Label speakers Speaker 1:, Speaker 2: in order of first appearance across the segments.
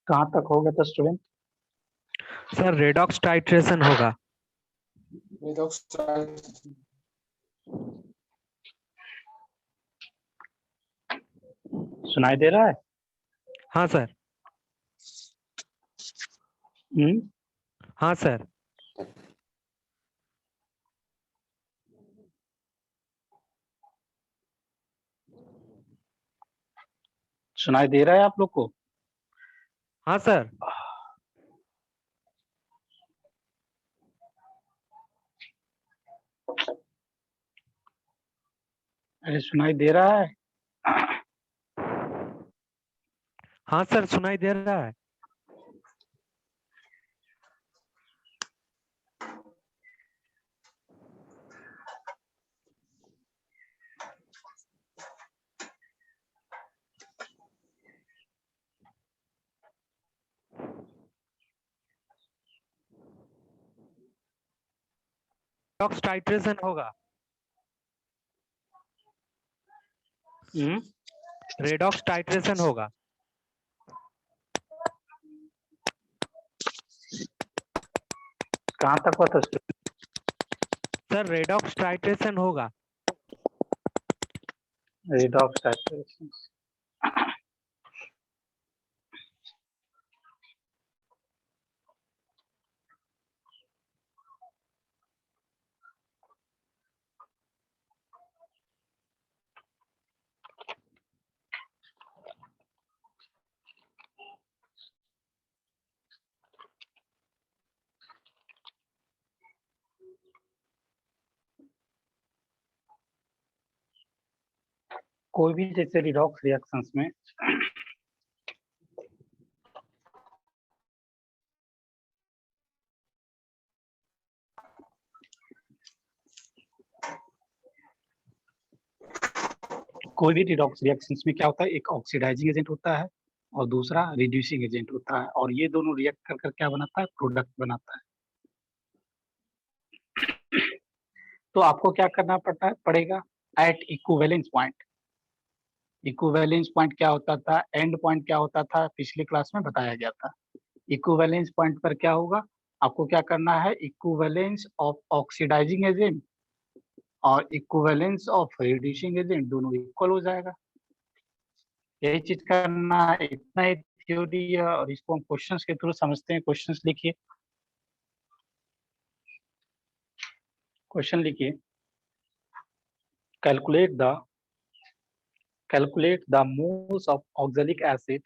Speaker 1: कहाँ तक हो गया था स्टूडेंट?
Speaker 2: सर रेडॉक्स टाइट्रेशन होगा।
Speaker 3: redox
Speaker 1: सुनाई दे रहा है?
Speaker 2: हाँ सर।
Speaker 1: हम्म।
Speaker 2: हाँ सर।
Speaker 1: सुनाई दे रहा है आप लोग को?
Speaker 2: हाँ सर।
Speaker 1: अरे सुनाई दे रहा है?
Speaker 2: हाँ सर सुनाई दे रहा है। रेडॉक्स टाइट्रेशन होगा।
Speaker 1: हम्म।
Speaker 2: रेडॉक्स टाइट्रेशन होगा।
Speaker 1: कहाँ तक हुआ था स्टूडेंट?
Speaker 2: सर रेडॉक्स टाइट्रेशन होगा।
Speaker 1: Redox titration. कोई भी जैसे रिडॉक्स रिएक्शंस में कोई भी रिडॉक्स रिएक्शंस में क्या होता है, एक ऑक्सीडाइजिंग एजेंट होता है और दूसरा रिड्यूसिंग एजेंट होता है, और ये दोनों रिएक्ट कर कर क्या बनाता है, प्रोडक्ट बनाता है। तो आपको क्या करना पड़ेगा at equivalence point. Equivalence point क्या होता था, एंड पॉइंट क्या होता था, पिछली क्लास में बताया गया था। इक्विवेलेंस पॉइंट पर क्या होगा, आपको क्या करना है, इक्विवेलेंस ऑफ ऑक्सीडाइजिंग एजेंट और इक्विवेलेंस ऑफ रिड्यूसिंग एजेंट दोनों इक्वल हो जाएगा। यही चीज करना है, इतना ही थ्योरी है, और इसको हम क्वेश्चंस के थ्रू समझते हैं। क्वेश्चंस लिखिए, क्वेश्चन लिखिए। Calculate the moles of oxalic acid.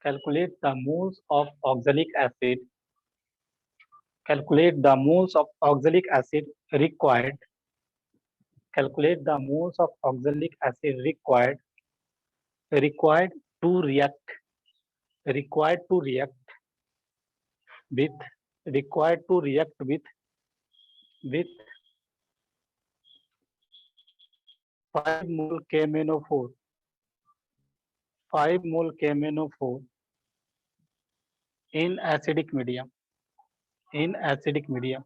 Speaker 1: Calculate the moles of oxalic acid. Calculate the moles of oxalic acid required. Calculate the moles of oxalic acid required to react. Required to react with. Required to react with 5 mole KMnO4. 5 mole KMnO4 in acidic medium. In acidic medium.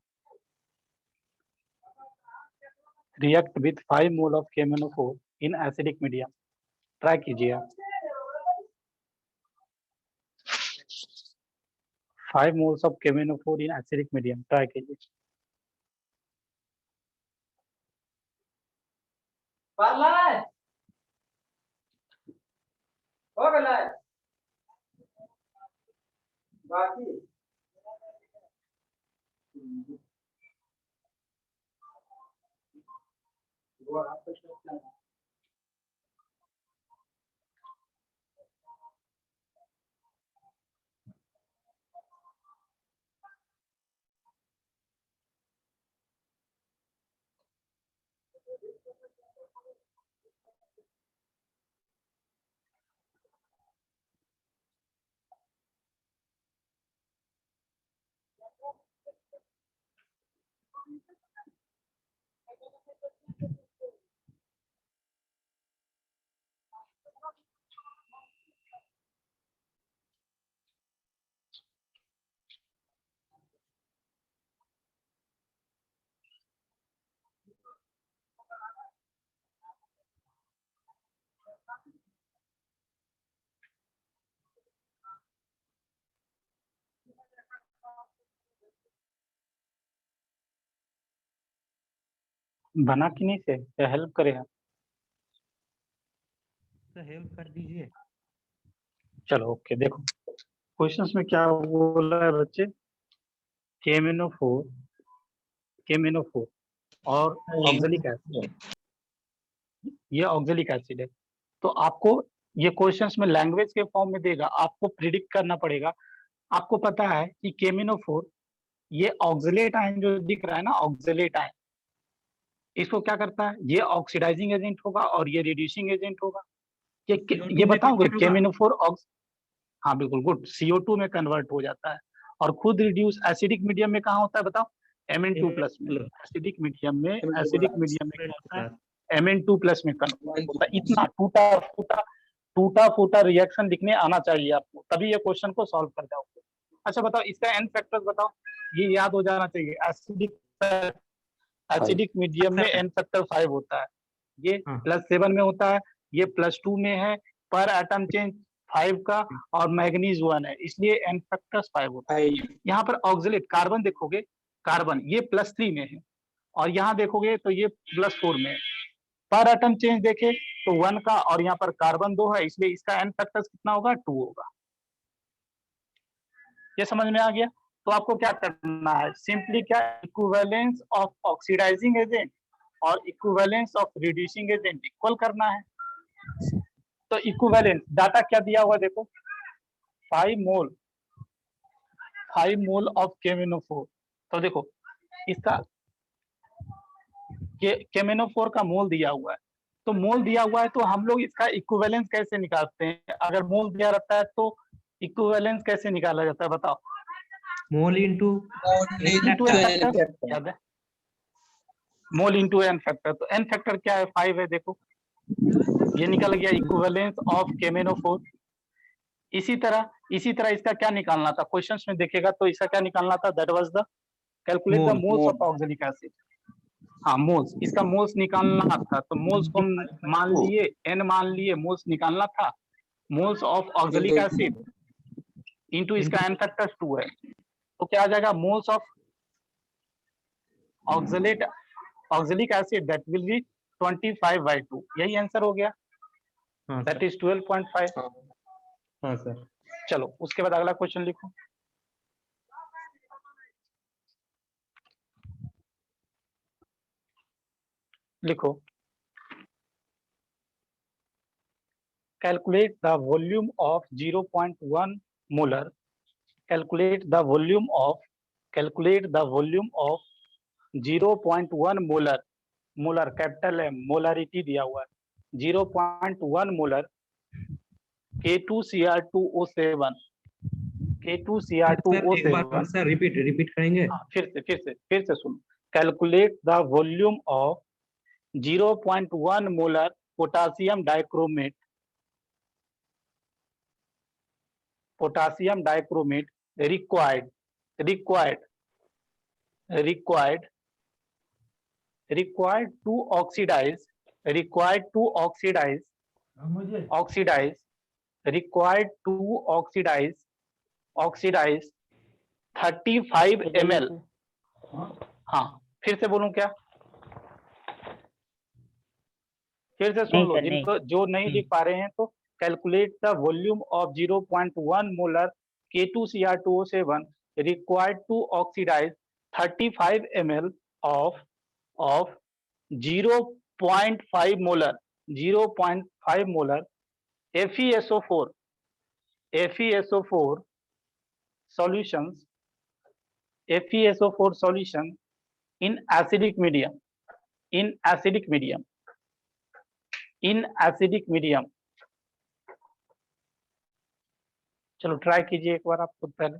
Speaker 1: React with 5 mole of KMnO4 in acidic medium. Try कीजिए आप। 5 moles of KMnO4 in acidic medium, try कीजिए।
Speaker 3: बाकी वो आपको सोचना है।
Speaker 1: बना कि नहीं से या हेल्प करेगा?
Speaker 2: सर हेल्प कर दीजिए।
Speaker 1: चलो ओके, देखो क्वेश्चंस में क्या बोला है बच्चे, केमिनोफोर, केमिनोफोर और ऑक्जेलिक एसिड, ये ऑक्जेलिक एसिड है। तो आपको ये क्वेश्चंस में लैंग्वेज के फॉर्म में देगा, आपको प्रिडिक्ट करना पड़ेगा। आपको पता है कि केमिनोफोर, ये ऑक्जेलेट आयन जो दिख रहा है ना, ऑक्जेलेट आयन, इसको क्या करता है, ये ऑक्सीडाइजिंग एजेंट होगा और ये रिड्यूसिंग एजेंट होगा। ये बताओगे केमिनोफोर ऑक्स, हाँ बिल्कुल गुड, CO2 में कन्वर्ट हो जाता है। और खुद रिड्यूस एसिडिक मीडियम में कहाँ होता है बताओ, Mn2+ में। एसिडिक मीडियम में, एसिडिक मीडियम में क्या होता है, Mn2+ में कन्वर्ट होता है। इतना टूटा फूटा रिएक्शन लिखने आना चाहिए आपको, तभी ये क्वेश्चन को सॉल्व कर जाओगे। अच्छा बताओ इसका एन फैक्टर्स बताओ, ये याद हो जाना चाहिए। एसिडिक मीडियम में एन फैक्टर 5 होता है, ये +7 में होता है, ये +2 में है, पर एटम चेंज 5 का, और मैग्नीज 1 है, इसलिए एन फैक्टर्स 5 होता है। यहाँ पर ऑक्सिलेट कार्बन देखोगे, कार्बन ये +3 में है, और यहाँ देखोगे तो ये +4 में है। पर एटम चेंज देखे तो 1 का, और यहाँ पर कार्बन 2 है, इसलिए इसका एन फैक्टर्स कितना होगा, 2 होगा। ये समझ में आ गया? तो आपको क्या करना है, सिंपली क्या, इक्विवेलेंस ऑफ ऑक्सीडाइजिंग एजेंट और equivalence of reducing agent equal करना है। तो इक्विवेलेंस डाटा क्या दिया हुआ देखो, 5 मोल ऑफ केमिनोफोर। तो देखो इसका केमिनोफोर का मोल दिया हुआ है, तो मोल दिया हुआ है तो हम लोग इसका इक्विवेलेंस कैसे निकालते हैं? अगर मोल दिया रहता है तो इक्विवेलेंस कैसे निकाला जाता है बताओ?
Speaker 2: मोल इंटू
Speaker 1: याद है, मोल इंटू एन फैक्टर। तो एन फैक्टर क्या है, 5 है। देखो ये निकल गया इक्विवेलेंस ऑफ केमिनोफोर। इसी तरह इसका क्या निकालना था, क्वेश्चंस में देखेगा तो इसका क्या निकालना था, that was the calculate the moles of oxalic acid. हाँ मोल्स, इसका मोल्स निकालना था, तो मोल्स को हम मान लिए, n मान लिए, मोल्स निकालना था। Moles of oxalic acid into इसका एन फैक्टर 2 है, तो क्या आ जाएगा, moles of oxalic acid that will B 25/2, यही आंसर हो गया, दैट इज 12.5।
Speaker 2: हाँ सर।
Speaker 1: चलो उसके बाद अगला क्वेश्चन लिखो। लिखो, calculate the volume of 0.1 molar, calculate the volume of 0.1 molar, molar capital M, molarity दिया हुआ है, 0.1 molar K2Cr2O7, K2Cr2O7।
Speaker 2: Sir repeat करेंगे?
Speaker 1: फिर से सुनो, calculate the volume of 0.1 molar potassium dichromate, potassium dichromate required to oxidize required to oxidize oxidize 35 ml। हाँ फिर से बोलूं क्या, फिर से सुन लो, जिनको जो नहीं लिख पा रहे हैं तो calculate the volume of 0.1 molar K2Cr2O7 required to oxidize 35 ml of 0.5 molar FeSO4 solution in acidic medium। चलो ट्राई कीजिए एक बार आप खुद पहले।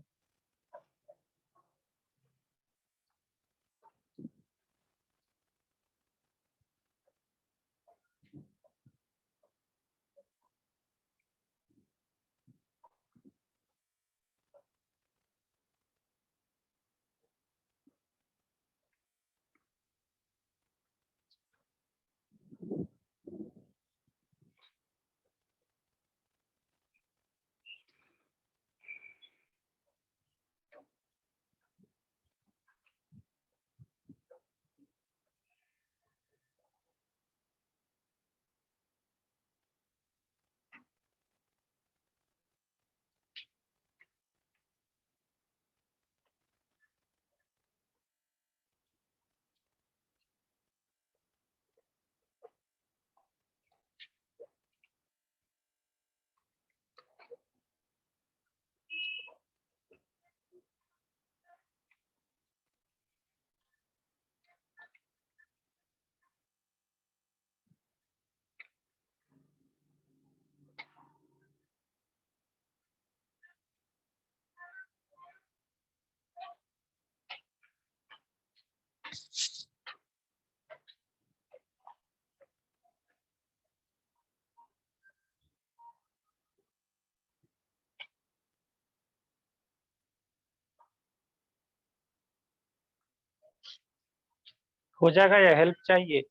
Speaker 1: हो जाएगा या हेल्प चाहिए?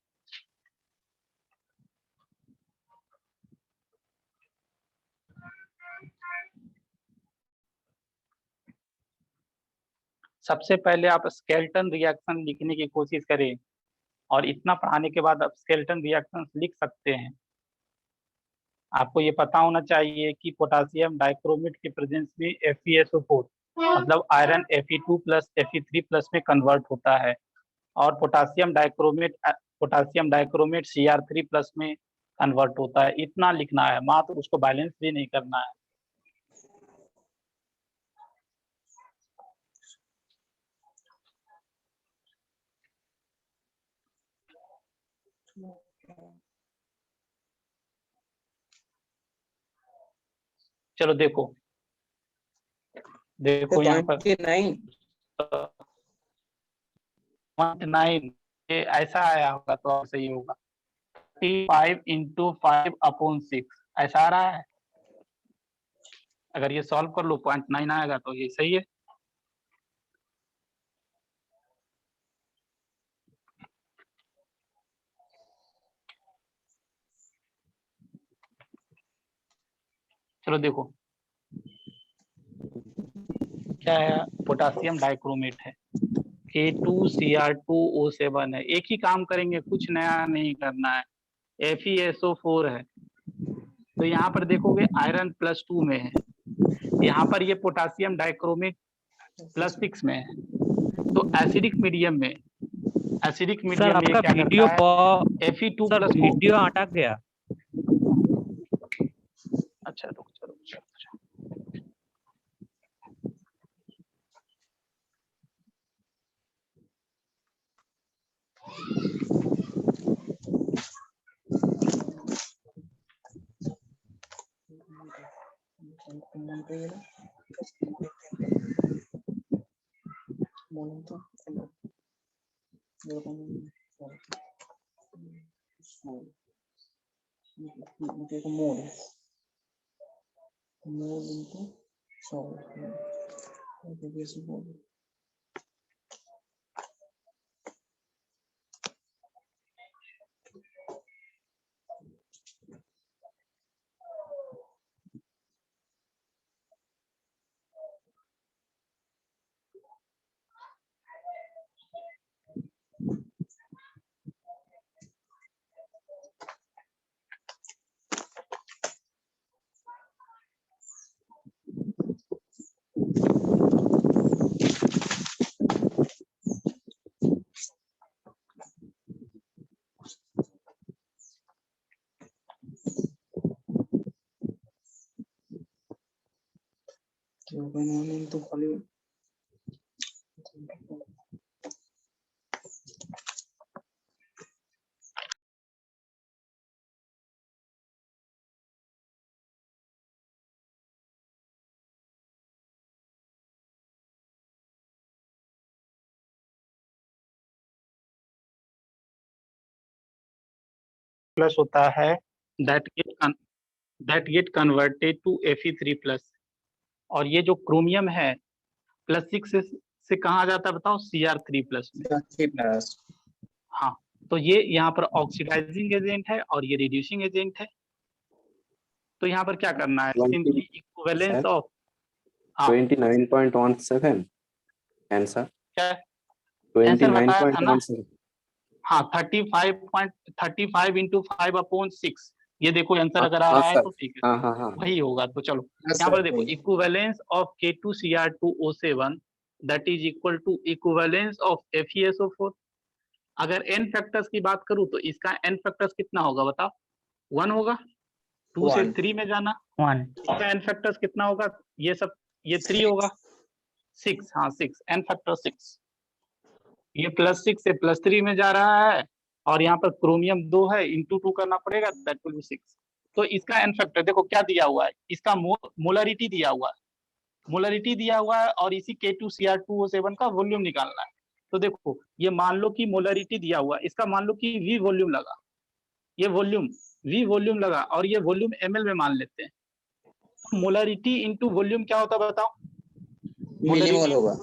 Speaker 1: सबसे पहले आप स्केलेटन रिएक्शन लिखने की कोशिश करें, और इतना पढ़ाने के बाद आप स्केलेटन रिएक्शन लिख सकते हैं। आपको ये पता होना चाहिए कि पोटासियम डाइक्रोमेट के प्रेजेंस में FeSO4 मतलब iron Fe2 plus Fe3 plus में कन्वर्ट होता है, और पोटासियम डाइक्रोमेट Cr3 प्लस में कन्वर्ट होता है। इतना लिखना है, मात्र उसको बैलेंस भी नहीं करना है। चलो देखो यहाँ पर 29 ये ऐसा आया होगा तो सही होगा। 35 × 5/6 ऐसा आ रहा है। अगर ये सॉल्व कर लो 0.9 आएगा तो ये सही है। चलो देखो क्या है, पोटासियम डाइक्रोमेट है, K2Cr2O7 है। एक ही काम करेंगे, कुछ नया नहीं करना है। FeSO4 है, तो यहाँ पर देखोगे आयरन +2 में है, यहाँ पर ये पोटासियम डाइक्रोमेट +6 में है, तो एसिडिक मीडियम में
Speaker 2: सर
Speaker 1: क्या
Speaker 2: आपका
Speaker 1: करता
Speaker 2: वीडियो
Speaker 1: है, Fe2
Speaker 2: सर
Speaker 1: प्लस
Speaker 2: वीडियो अटक गया।
Speaker 1: अच्छा रुक चलो। प्लस होता है that get converted to Fe3+, और ये जो क्रोमियम है +6 से कहाँ जाता है बताओ, Cr3+ में। हाँ, तो ये यहाँ पर ऑक्सीडाइजिंग एजेंट है और ये रिड्यूसिंग एजेंट है। तो यहाँ पर क्या करना है, सिंपली इक्विवेलेंस ऑफ
Speaker 4: 29.17 आंसर
Speaker 1: क्या
Speaker 4: 29.17
Speaker 1: हाँ 35 × 5/6 ये देखो आंसर अगर आ
Speaker 4: हाँ
Speaker 1: रहा है
Speaker 4: सर,
Speaker 1: तो ठीक है,
Speaker 4: हाँ हाँ हाँ
Speaker 1: वही होगा। तो चलो
Speaker 3: Yes,
Speaker 1: यहाँ पर
Speaker 3: sir,
Speaker 1: देखो
Speaker 3: वही।
Speaker 1: Equivalence of K2Cr2O7 that is equal to equivalence of FeSO4। अगर n फैक्टर्स की बात करूं तो इसका n फैक्टर्स कितना होगा बताओ, 1 होगा। 2 से 3 में जाना,
Speaker 2: 1
Speaker 1: इसका n फैक्टर्स कितना होगा, ये 3 होगा, 6, हाँ 6, n फैक्टर 6। ये +6 से +3 में जा रहा है, और यहाँ पर क्रोमियम 2 है, इंटू 2 करना पड़ेगा, दैट विल बी 6। तो इसका n फैक्टर देखो क्या दिया हुआ है, इसका मोलरिटी दिया हुआ है, मोलरिटी दिया हुआ है, और इसी K2Cr2O7 का वॉल्यूम निकालना है। तो देखो ये मान लो कि मोलरिटी दिया हुआ है, इसका मान लो कि V वॉल्यूम लगा, ये वॉल्यूम V वॉल्यूम लगा, और ये वॉल्यूम ml में मान लेते हैं। मोलरिटी इंटू वॉल्यूम क्या होता है बताओ,
Speaker 3: मिलीमोल होगा।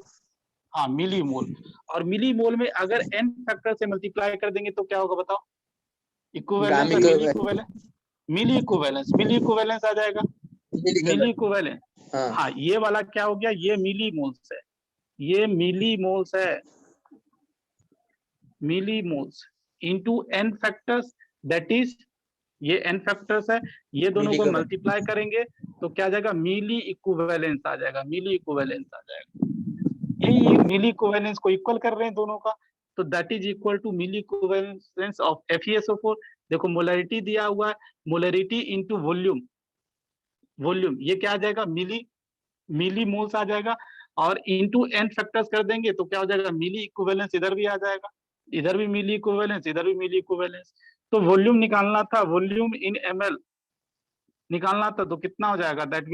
Speaker 1: हाँ मिलीमोल, और मिली मोल में अगर n फैक्टर से मल्टीप्लाई कर देंगे तो क्या होगा बताओ? इक्विवेलेंस और
Speaker 3: गामी
Speaker 1: मिली इक्विवेलेंस, मिली इक्विवेलेंस आ जाएगा। मिली इक्विवेलेंस,
Speaker 3: हाँ
Speaker 1: हाँ ये वाला क्या हो गया, ये मिली मोल्स है, ये मिली मोल्स है, milli moles into n factors, that is ये n फैक्टर्स है, ये दोनों
Speaker 3: मिली
Speaker 1: को
Speaker 3: इक्विवेलेंस।
Speaker 1: मल्टीप्लाई करेंगे तो क्या आ जाएगा, मिली इक्विवेलेंस आ जाएगा, मिली इक्विवेलेंस आ जाएगा। यही मिली इक्विवेलेंस को इक्वल कर रहे हैं दोनों का, तो that is equal to milli equivalence of FeSO4। देखो मोलरिटी दिया हुआ है, मोलरिटी इनटू वॉल्यूम, वॉल्यूम ये क्या आ जाएगा, मिली मोल्स आ जाएगा, और इनटू n फैक्टर्स कर देंगे तो क्या हो जाएगा, मिली इक्विवेलेंस इधर भी आ जाएगा, इधर भी मिली इक्विवेलेंस, इधर भी मिली इक्विवेलेंस। तो वॉल्यूम निकालना था, वॉल्यूम इन ml निकालना था, तो कितना हो जाएगा, दैट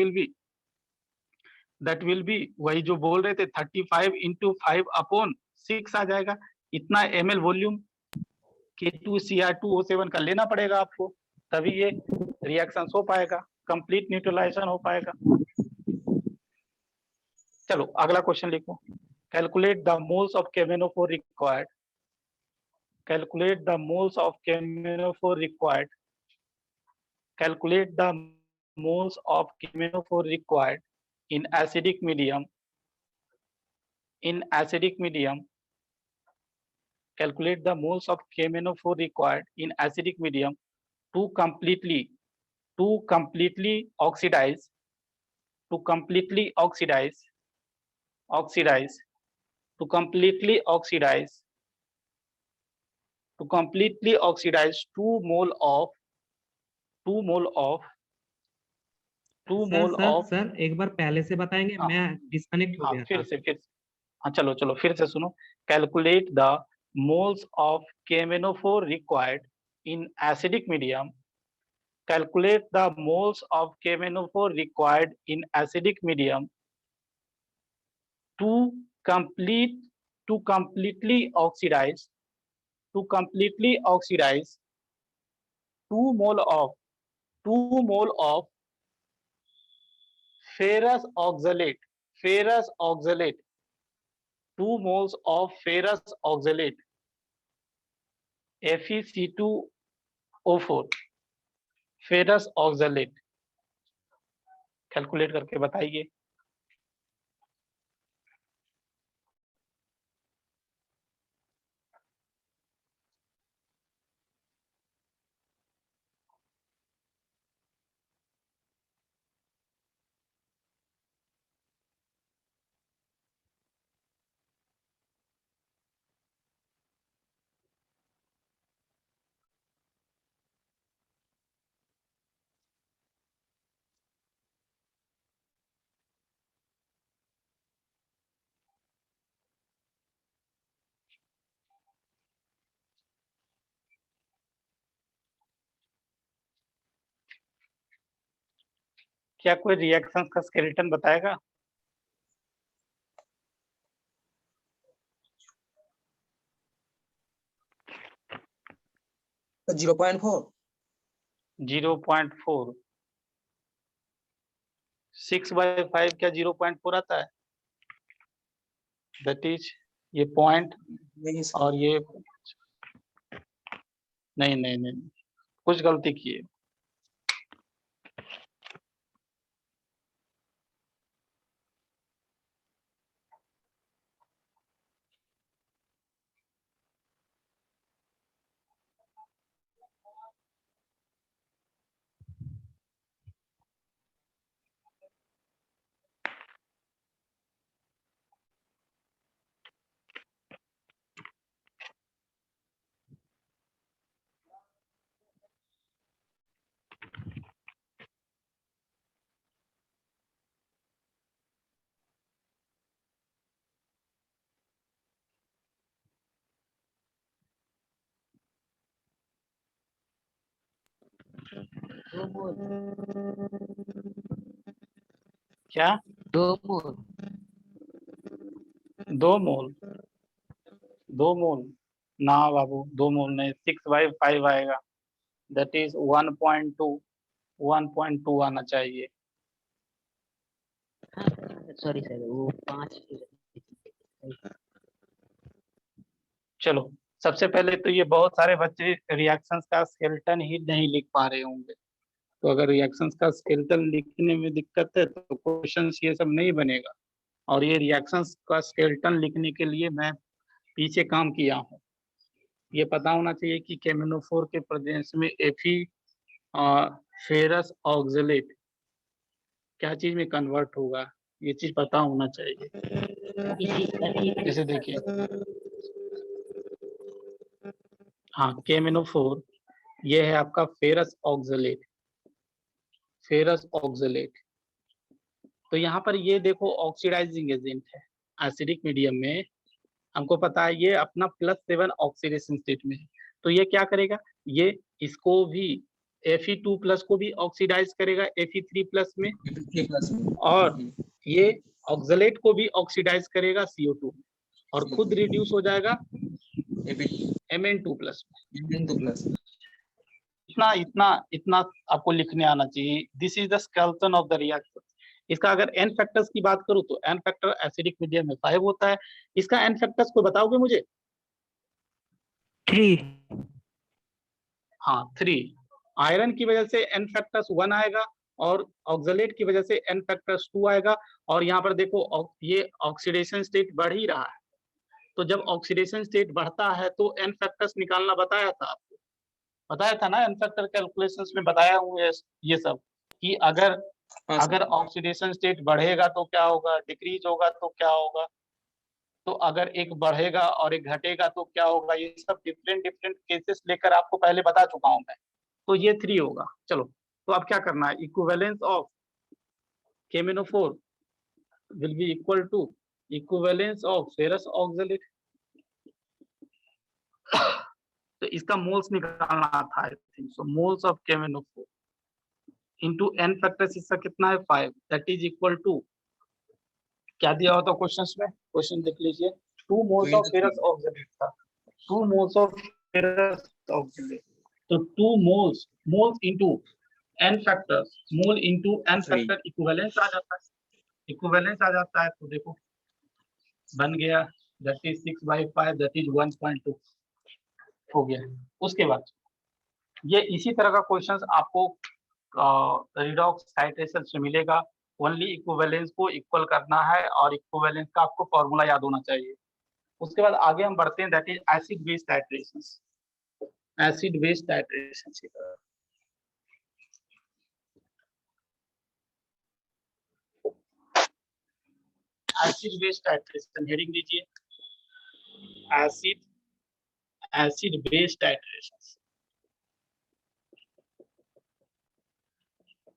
Speaker 1: विल बी वही जो बोल रहे थे 35 इंटू 5/6 आ जाएगा। इतना ml वॉल्यूम K2Cr2O7 का लेना पड़ेगा आपको, तभी ये रिएक्शन हो पाएगा, कंप्लीट न्यूट्रलाइजेशन हो पाएगा। चलो अगला क्वेश्चन लिखो, calculate the moles of KMnO4 required, calculate the moles of KMnO4 required, calculate the moles of KMnO4 required in acidic medium, in acidic medium, calculate the moles of KMnO4 required in acidic medium to completely oxidize, to completely oxidize, oxidize, to completely oxidize, to completely oxidize 2 mole of 2 mole of 2
Speaker 2: sir
Speaker 1: mole
Speaker 2: sir
Speaker 1: of
Speaker 2: sir एक बार पहले से बताएंगे,
Speaker 1: हाँ,
Speaker 2: मैं disconnect हो
Speaker 1: हाँ
Speaker 2: गया
Speaker 1: फिर
Speaker 2: था।
Speaker 1: से हाँ चलो चलो फिर से सुनो, calculate the moles of KMnO4 required in acidic medium, calculate the moles of KMnO4 required in acidic medium to complete to completely oxidize, to completely oxidize 2 mole of 2 mole of ferrous oxalate, ferrous oxalate, 2 moles of ferrous oxalate FeC2O4, ferrous oxalate, calculate करके बताइए। क्या कोई reaction का skeleton बताएगा?
Speaker 3: तो 0.4
Speaker 1: 0.4, 6/5 क्या 0.4 आता है? दैट इज ये पॉइंट
Speaker 3: नहीं सर।
Speaker 1: और ये नहीं नहीं नहीं, कुछ गलती की है। क्या
Speaker 5: 2 मोल
Speaker 1: 2 मोल? 2 मोल ना बाबू, 2 मोल नहीं, 6/5 आएगा, दैट इज 1.2 आना चाहिए।
Speaker 5: सॉरी सर वो 5
Speaker 1: चलो, सबसे पहले तो ये बहुत सारे बच्चे रिएक्शंस का स्केलेटन ही नहीं लिख पा रहे होंगे। तो अगर रिएक्शंस का स्केलेटन लिखने में दिक्कत है तो क्वेश्चंस ये सब नहीं बनेगा। और ये रिएक्शंस का स्केलेटन लिखने के लिए मैं पीछे काम किया हूँ। ये पता होना चाहिए कि केमिनोफोर के प्रेजेंस में Fe फेरस ऑक्सलेट क्या चीज में कन्वर्ट होगा, ये चीज पता होना चाहिए। जैसे देखिए, हाँ, केमिनोफोर ये है आपका फेरस ऑक्सलेट, फेरस ऑक्सलेट। तो यहाँ पर ये देखो ऑक्सीडाइजिंग एजेंट है एसिडिक मीडियम में। हमको पता है ये अपना +7 ऑक्सीडेशन स्टेट में है। तो ये क्या करेगा, ये इसको भी Fe2+ को भी ऑक्सीडाइज करेगा Fe3+ में,
Speaker 3: 3+ में।
Speaker 1: और ये ऑक्सलेट को भी ऑक्सीडाइज करेगा CO2 में, और खुद रिड्यूस हो जाएगा Mn2+ में।
Speaker 3: Mn2+।
Speaker 1: इतना इतना इतना आपको लिखने आना चाहिए। This is the skeleton of the reaction. इसका अगर एन फैक्टर्स की बात करूं तो एन फैक्टर एसिडिक मीडियम में 5 होता है। इसका एन फैक्टर्स को बताओगे मुझे?
Speaker 5: 3।
Speaker 1: हाँ, 3। आयरन की वजह से एन फैक्टर्स 1 आएगा, और ऑक्सलेट की वजह से एन फैक्टर्स 2 आएगा। और यहाँ पर देखो ये ऑक्सीडेशन स्टेट बढ़ ही रहा है। तो जब ऑक्सीडेशन स्टेट बढ़ता है तो एन फैक्टर्स निकालना बताया था आपको, बताया था ना, एन फैक्टर कैलकुलेशंस में बताया हूँ ये सब कि अगर
Speaker 3: हाँ सर।
Speaker 1: अगर ऑक्सीडेशन स्टेट बढ़ेगा तो क्या होगा, डिक्रीज होगा तो क्या होगा, तो अगर एक बढ़ेगा और एक घटेगा तो क्या होगा, ये सब डिफरेंट डिफरेंट केसेस लेकर आपको पहले बता चुका हूं मैं। तो ये 3 होगा। चलो, तो अब क्या करना है, equivalence of KMnO4 will be equal to equivalence of ferrous oxalate. तो इसका मोल्स निकालना था, I think so. Moles of KMnO4 into n factors इसका कितना है, 5, दैट इज इक्वल टू, क्या दिया होता क्वेश्चंस में, क्वेश्चन देख लीजिए। 2 मोल्स ऑफ फेरस ऑक्सलेट था, 2 मोल्स ऑफ फेरस ऑक्सलेट। तो 2 moles, moles into n factors, mole into n factor equivalence आ जाता है। इक्विवेलेंस आ जाता है तो देखो बन गया, दैट इज 6/5, दैट इज 1.2 हो गया। उसके बाद ये इसी तरह का क्वेश्चंस आपको रिडॉक्स टाइट्रेशन से मिलेगा। ओनली इक्विवेलेंस को इक्वल करना है, और इक्विवेलेंस का आपको फॉर्मूला याद होना चाहिए। उसके बाद आगे हम बढ़ते हैं, that is acid base titration. Acid base titration की तरह एसिड बेस टाइट्रेशन हेडिंग दीजिए, एसिड बेस टाइट्रेशन।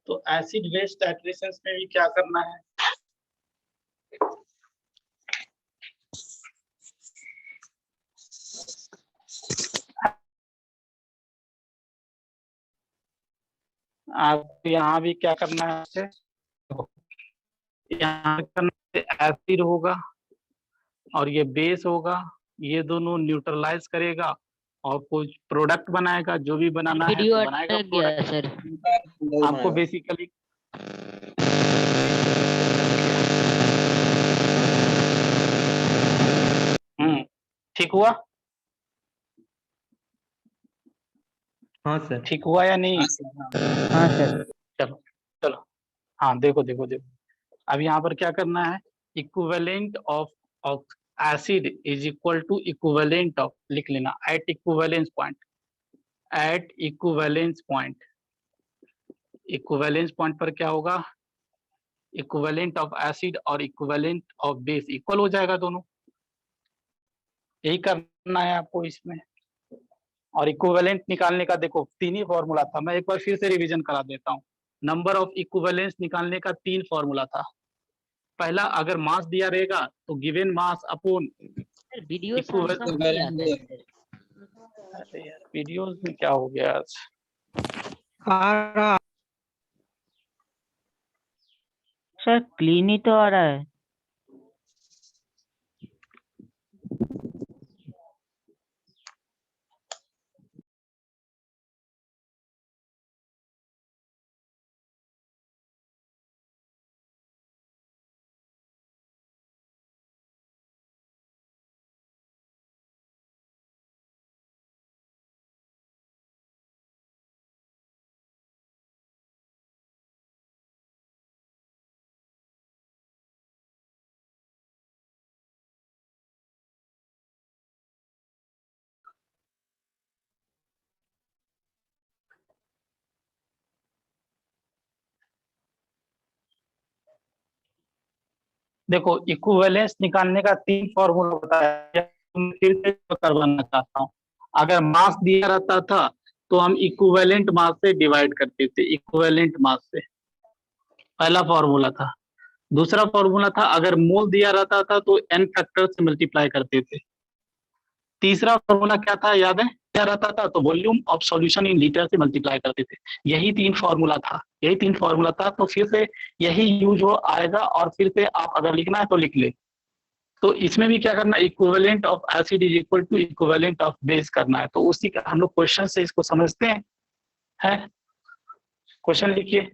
Speaker 1: तो एसिड बेस टाइट्रेशन में भी क्या करना है, आपको यहाँ भी क्या करना है, यहाँ एसिड होगा और ये बेस होगा, ये दोनों न्यूट्रलाइज करेगा और कुछ प्रोडक्ट बनाएगा, जो भी बनाना है
Speaker 5: वीडियो
Speaker 1: तो बनाएगा
Speaker 5: अटक गया
Speaker 1: प्रोडक्ट।
Speaker 5: सर।
Speaker 1: आपको बेसिकली ठीक हुआ,
Speaker 2: हाँ सर।
Speaker 1: ठीक हुआ या नहीं?
Speaker 5: हाँ सर।
Speaker 1: चलो चलो, हाँ देखो देखो देखो, अब यहाँ पर क्या करना है, equivalent of acid is equal to equivalent of, लिख लेना, at equivalence point, at equivalence point. Equivalence point पर क्या होगा, इक्विवेलेंट ऑफ एसिड और इक्विवेलेंट ऑफ बेस इक्वल हो जाएगा दोनों। यही करना है आपको इसमें। और इक्विवेलेंट निकालने का देखो 3 ही फॉर्मूला था, मैं एक बार फिर से रिवीजन करा देता हूँ। नंबर ऑफ इक्विवेलेंस निकालने का 3 फॉर्मूला था। पहला, अगर मास दिया रहेगा तो given mass upon
Speaker 5: sir video साफ साफ नहीं आता है सर।
Speaker 1: अरे यार, वीडियोस में क्या हो गया आज?
Speaker 5: सर क्लीन ही तो आ रहा है।
Speaker 1: देखो इक्विवेलेंस निकालने का 3 फॉर्मूला बताया, फिर से करवाना चाहता हूँ। अगर मास दिया रहता था तो हम इक्विवेलेंट मास से डिवाइड करते थे, इक्विवेलेंट मास से, पहला फॉर्मूला था। दूसरा फॉर्मूला था अगर मोल दिया रहता था तो n फैक्टर से मल्टीप्लाई करते थे। तीसरा फॉर्मूला क्या था याद है, क्या रहता था तो volume of solution in litre से मल्टीप्लाई करते थे। यही 3 फॉर्मूला था, यही 3 फॉर्मूला था। तो फिर से यही यूज हो आएगा, और फिर से आप अगर लिखना है तो लिख ले। तो इसमें भी क्या करना, equivalent of acid is equal to equivalent of base करना है। तो उसी का हम लोग क्वेश्चन से इसको समझते हैं, है? क्वेश्चन लिखिए।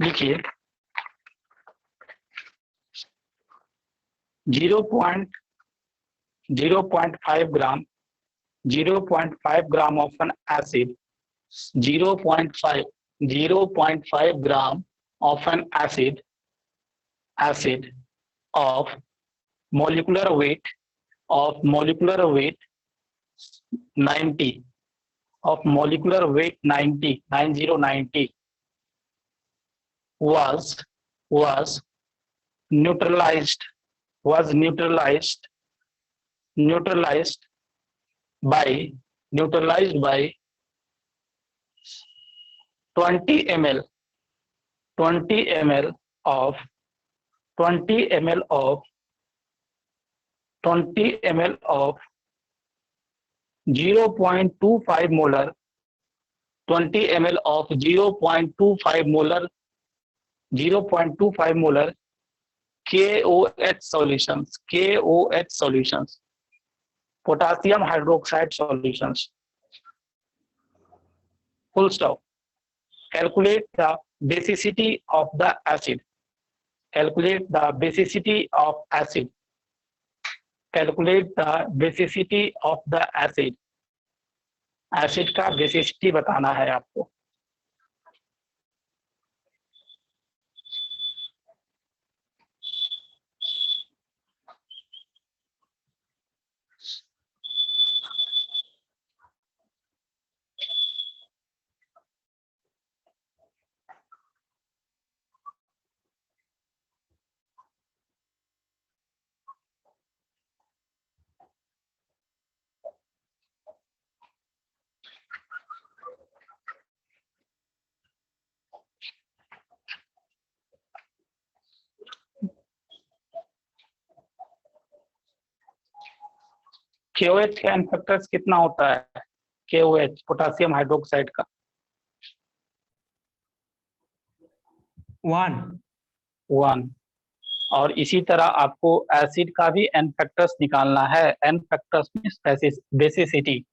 Speaker 1: लिखिए 0.5 ग्राम 0.5 gram of N acid 0.5 gram of an acid of molecular weight 90 was neutralized by 20 ml of 0.25 molar 20 ml of 0.25 molar KOH solutions, potassium hydroxide solutions, full stop. Calculate the basicity of the acid. Calculate the basicity of acid. Calculate the basicity of the acid. Acid का basicity बताना है आपको। KOH का N factors कितना होता है? KOH potassium hydroxide का 1। और इसी तरह आपको एसिड का भी एन फैक्टर्स निकालना है। N factors means basicity.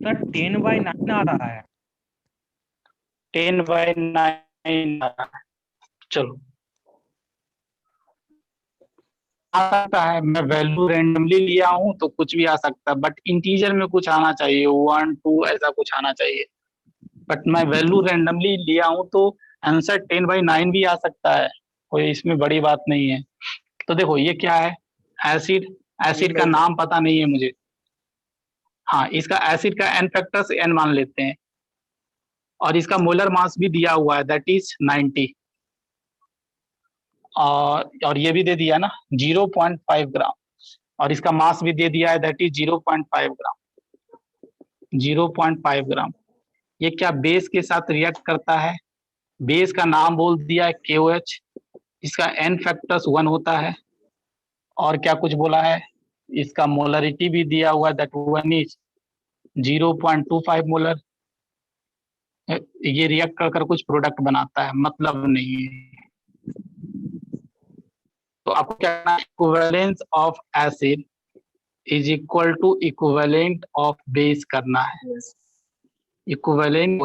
Speaker 2: Sir 10/9 आ रहा है।
Speaker 1: 10/9 आ रहा है। चलो आ सकता है, मैं वैल्यू रेंडमली लिया हूं तो कुछ भी आ सकता है, बट इंटीजर में कुछ आना चाहिए, 1 2 ऐसा कुछ आना चाहिए। बट मैं वैल्यू रेंडमली लिया हूं तो आंसर 10/9 भी आ सकता है, कोई इसमें बड़ी बात नहीं है। तो देखो ये क्या है, एसिड का नाम पता नहीं है मुझे। हाँ, इसका एसिड का एन फैक्टर्स n मान लेते हैं, और इसका मोलर मास भी दिया हुआ है, दैट इज 90। और ये भी दे दिया ना 0.5 ग्राम, और इसका मास भी दे दिया है, दैट इज 0.5 ग्राम। 0.5 ग्राम ये क्या बेस के साथ रिएक्ट करता है? बेस का नाम बोल दिया है KOH, इसका एन फैक्टर्स 1 होता है, और क्या कुछ बोला है, इसका मोलरिटी भी दिया हुआ है, दैट 1 इज 0.25 मोलर। ये रिएक्ट कर कुछ प्रोडक्ट बनाता है, मतलब नहीं है। तो आपको क्या करना है, equivalence of acid is equal to equivalent of base करना है,
Speaker 3: Yes.
Speaker 1: Equivalent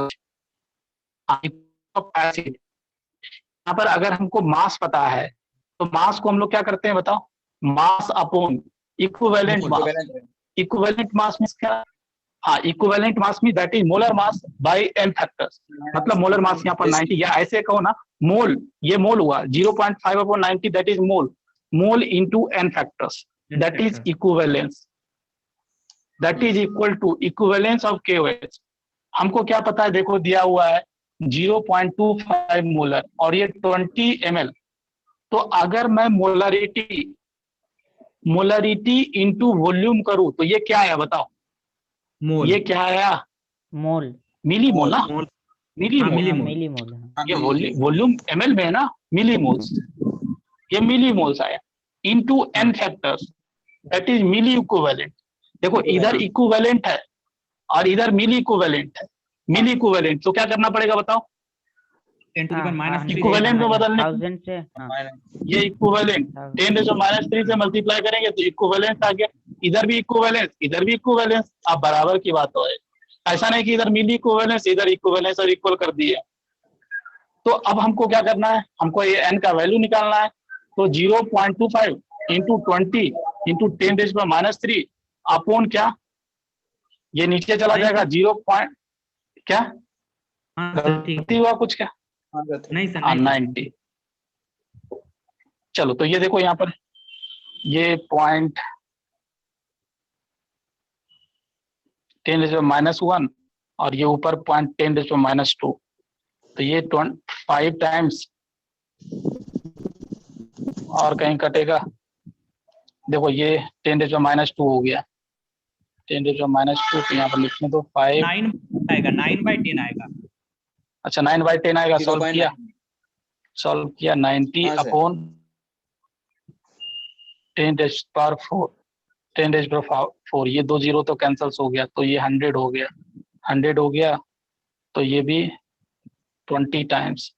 Speaker 1: of acid. यहाँ पर अगर हमको मास पता है तो मास को हम लोग क्या करते हैं बताओ, mass upon equivalent mass.
Speaker 3: Equivalent.
Speaker 1: Equivalent mass means क्या, हाँ equivalent mass mean that is molar mass by n factors, मतलब मोलर मास यहाँ पर 90, या ऐसे कहो ना मोल, ये मोल हुआ 0.5 upon 90 that is mole, mole into n factors, that is equivalence, that is equal to equivalence of KOH। हमको क्या पता है, देखो दिया हुआ है 0.25 मोलर और ये 20 ml, तो अगर मैं मोलरिटी इनटू वॉल्यूम करूं तो ये क्या है बताओ,
Speaker 2: मोल।
Speaker 1: ये क्या आया,
Speaker 5: मोल।
Speaker 1: मिली मोल ना,
Speaker 2: मोल।
Speaker 1: मिली
Speaker 2: हाँ,
Speaker 1: मोल,
Speaker 2: मिली
Speaker 5: हाँ,
Speaker 2: मोल।
Speaker 5: मिली मोल। हाँ।
Speaker 1: ये वॉल्यूम ml में है ना, मिली मोल्स, ये मिली मोल्स आया into n factors, that is milli equivalent. देखो इधर इक्विवेलेंट है और इधर मिली इक्विवेलेंट है, मिली इक्विवेलेंट, तो क्या करना पड़ेगा बताओ,
Speaker 2: 10 to the
Speaker 5: हाँ,
Speaker 2: minus
Speaker 5: हाँ,
Speaker 2: 3
Speaker 1: इक्विवेलेंट में बदलने,
Speaker 5: 1000 से। हाँ,
Speaker 1: ये इक्विवेलेंट 10⁻³ से मल्टीप्लाई करेंगे तो इक्विवेलेंस आ गया, इधर भी इक्विवेलेंस, इधर भी इक्विवेलेंस, अब बराबर की बात हो है, ऐसा नहीं कि इधर मिली इक्विवेलेंस इधर इक्विवेलेंस और इक्वल कर दिए। तो अब हमको क्या करना है, हमको ये n का वैल्यू निकालना है, तो 0.25 इंटू 20 इंटू 10⁻³ अपॉन क्या, ये नीचे चला जाएगा 0. क्या
Speaker 2: हाँ सर, ठीक
Speaker 1: गलती
Speaker 2: है।
Speaker 1: हुआ कुछ क्या,
Speaker 2: नहीं सर, नहीं सर।
Speaker 1: 90। चलो तो ये देखो यहाँ पर ये पॉइंट 10⁻⁻1 और ये ऊपर पॉइंट 10⁻², तो ये 5 टाइम्स और कहीं कटेगा, देखो ये 10⁻² हो गया, 10⁻², तो यहाँ पर लिखने दो 5,
Speaker 2: 9 आएगा, 9/10 आएगा।
Speaker 1: अच्छा 9/10 आएगा, सॉल्व
Speaker 3: 0.9.
Speaker 1: किया 90
Speaker 3: हाँ, सर.
Speaker 1: अपॉन 10⁻⁴, 10⁻⁴, ये 2 0 तो कैंसिल हो गया, तो ये 100 हो गया, 100 हो गया, तो ये भी 20 टाइम्स,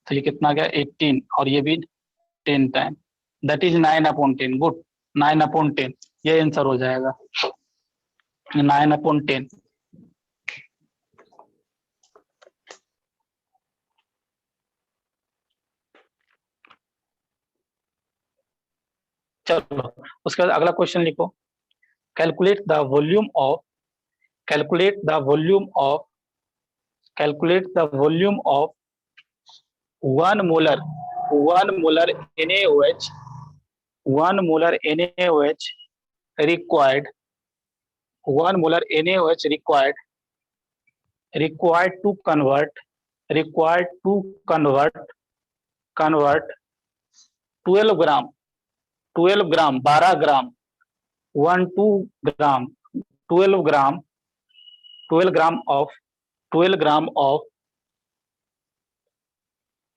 Speaker 1: तो ये कितना गया 18, और ये भी 10 टाइम, दैट इज 9/10। गुड, 9/10 ये आंसर हो जाएगा, 9/10। चलो उसके बाद अगला क्वेश्चन लिखो, calculate the volume of calculate the volume of 1 molar NaOH, 1 molar NaOH required, 1 molar NaOH required to convert 12 gram 12 gram 12 gram 12 gram 12 gram 12 gram of 12 gram of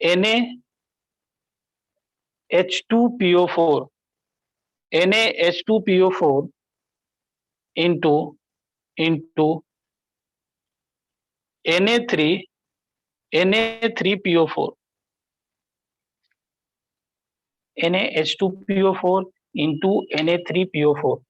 Speaker 1: NaH2PO4 into Na3PO4 NaH2PO4 into Na3PO4।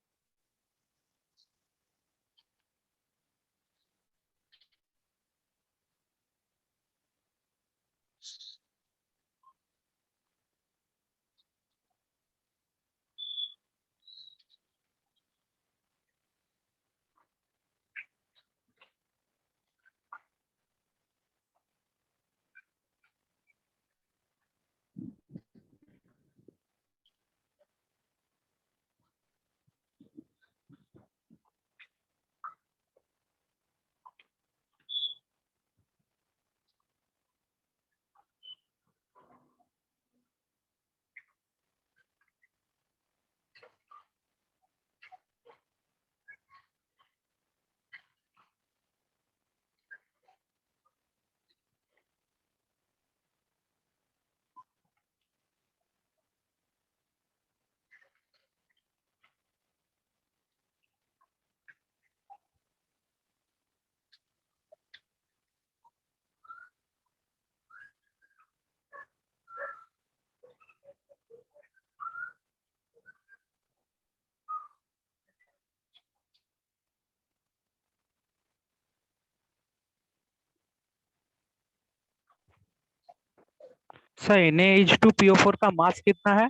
Speaker 6: Sir NaH2PO4 का मास कितना है,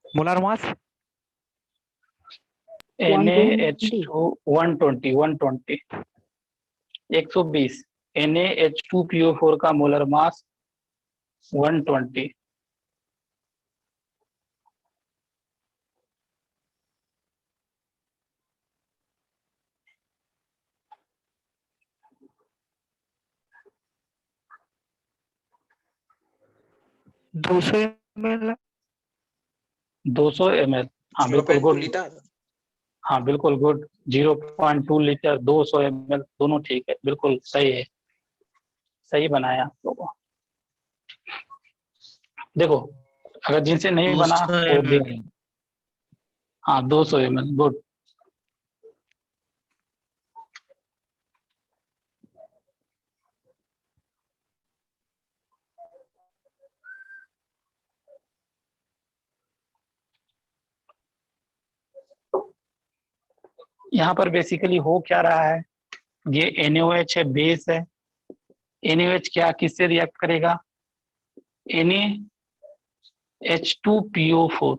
Speaker 6: molar mass?
Speaker 1: NaH2 120 120 NaH2PO4 का molar mass 120।
Speaker 6: दो सौ ml
Speaker 1: 200 ml। हाँ बिल्कुल
Speaker 3: 0.2
Speaker 1: good.
Speaker 3: Litre.
Speaker 1: हाँ बिल्कुल गुड। 0.2 लीटर 200 ml दोनों ठीक है, बिल्कुल सही है, सही बनाया आप लोगों। देखो अगर जिनसे नहीं बना
Speaker 2: 200
Speaker 1: वो
Speaker 2: ml।
Speaker 1: देख। हाँ 200 ml गुड। यहाँ पर बेसिकली हो क्या रहा है, ये NaOH है, बेस है। NaOH क्या किससे रिएक्ट करेगा, NaH2PO4।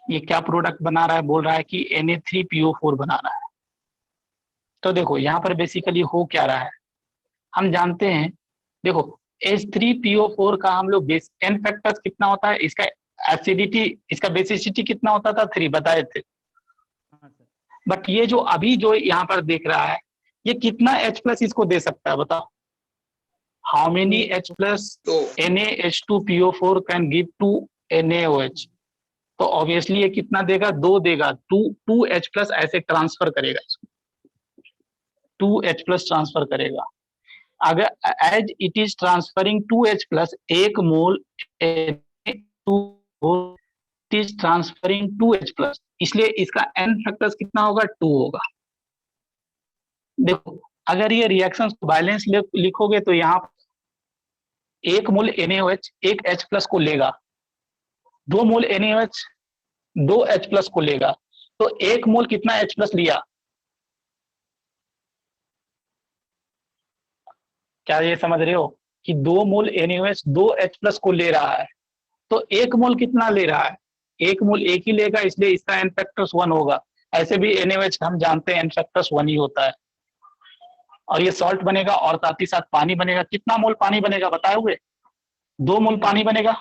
Speaker 1: ये क्या प्रोडक्ट बना रहा है, बोल रहा है कि Na3PO4 बना रहा है। तो देखो यहाँ पर बेसिकली हो क्या रहा है, हम जानते हैं, देखो H3PO4 का हम लोग बेस एन फैक्टर्स कितना होता है, इसका एसिडिटी, इसका बेसिसिटी कितना होता था, 3 बताए थे। बट ये जो अभी जो यहाँ पर देख रहा है, ये कितना H+ इसको दे सकता है बताओ, हाउ मेनी H+
Speaker 3: तो
Speaker 1: NaH2PO4 can give to NaOH। तो ऑब्वियसली ये कितना देगा, 2 देगा, 2 H+ ऐसे ट्रांसफर करेगा, इसको 2 H+ ट्रांसफर करेगा। अगर as it is transferring 2 H+, 1 mole is transferring 2 H+, इसलिए इसका एन फैक्टर्स कितना होगा, 2 होगा। देखो अगर ये रिएक्शंस को बैलेंस लिखोगे तो यहाँ 1 मोल NaOH 1 H+ को लेगा, 2 मोल NaOH 2 H+ को लेगा, तो 1 मोल कितना H+ लिया, क्या ये समझ रहे हो कि 2 मोल NaOH 2 H+ को ले रहा है, तो 1 मोल कितना ले रहा है, 1 मोल एक ही लेगा, इसलिए इसका एन फैक्टर्स 1 होगा। ऐसे भी NaOH हम जानते हैं एन फैक्टर्स 1 ही होता है, और ये सॉल्ट बनेगा और साथ ही साथ पानी बनेगा। कितना मोल पानी बनेगा बताओगे, 2 मोल पानी बनेगा,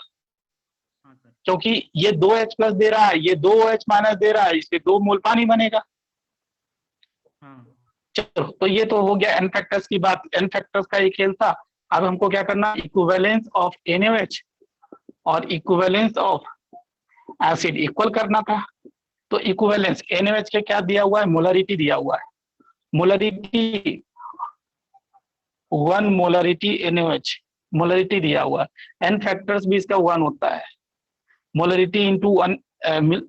Speaker 1: क्योंकि ये 2 H+ दे रहा है, ये 2 OH- दे रहा है, इसलिए 2 मोल पानी बनेगा। चलो तो ये तो हो गया एन फैक्टर्स की बात, एन फैक्टर्स का ये खेल था। अब हमको क्या करना, इक्विवेलेंस ऑफ NaOH और इक्विवेलेंस ऑफ एसिड इक्वल करना था। तो इक्विवेलेंस NaOH के क्या दिया हुआ है, मोलरिटी दिया हुआ है, मोलरिटी 1 मोलरिटी NaOH मोलरिटी दिया हुआ है। एन फैक्टर्स भी इसका 1 होता है, मोलरिटी इंटू 1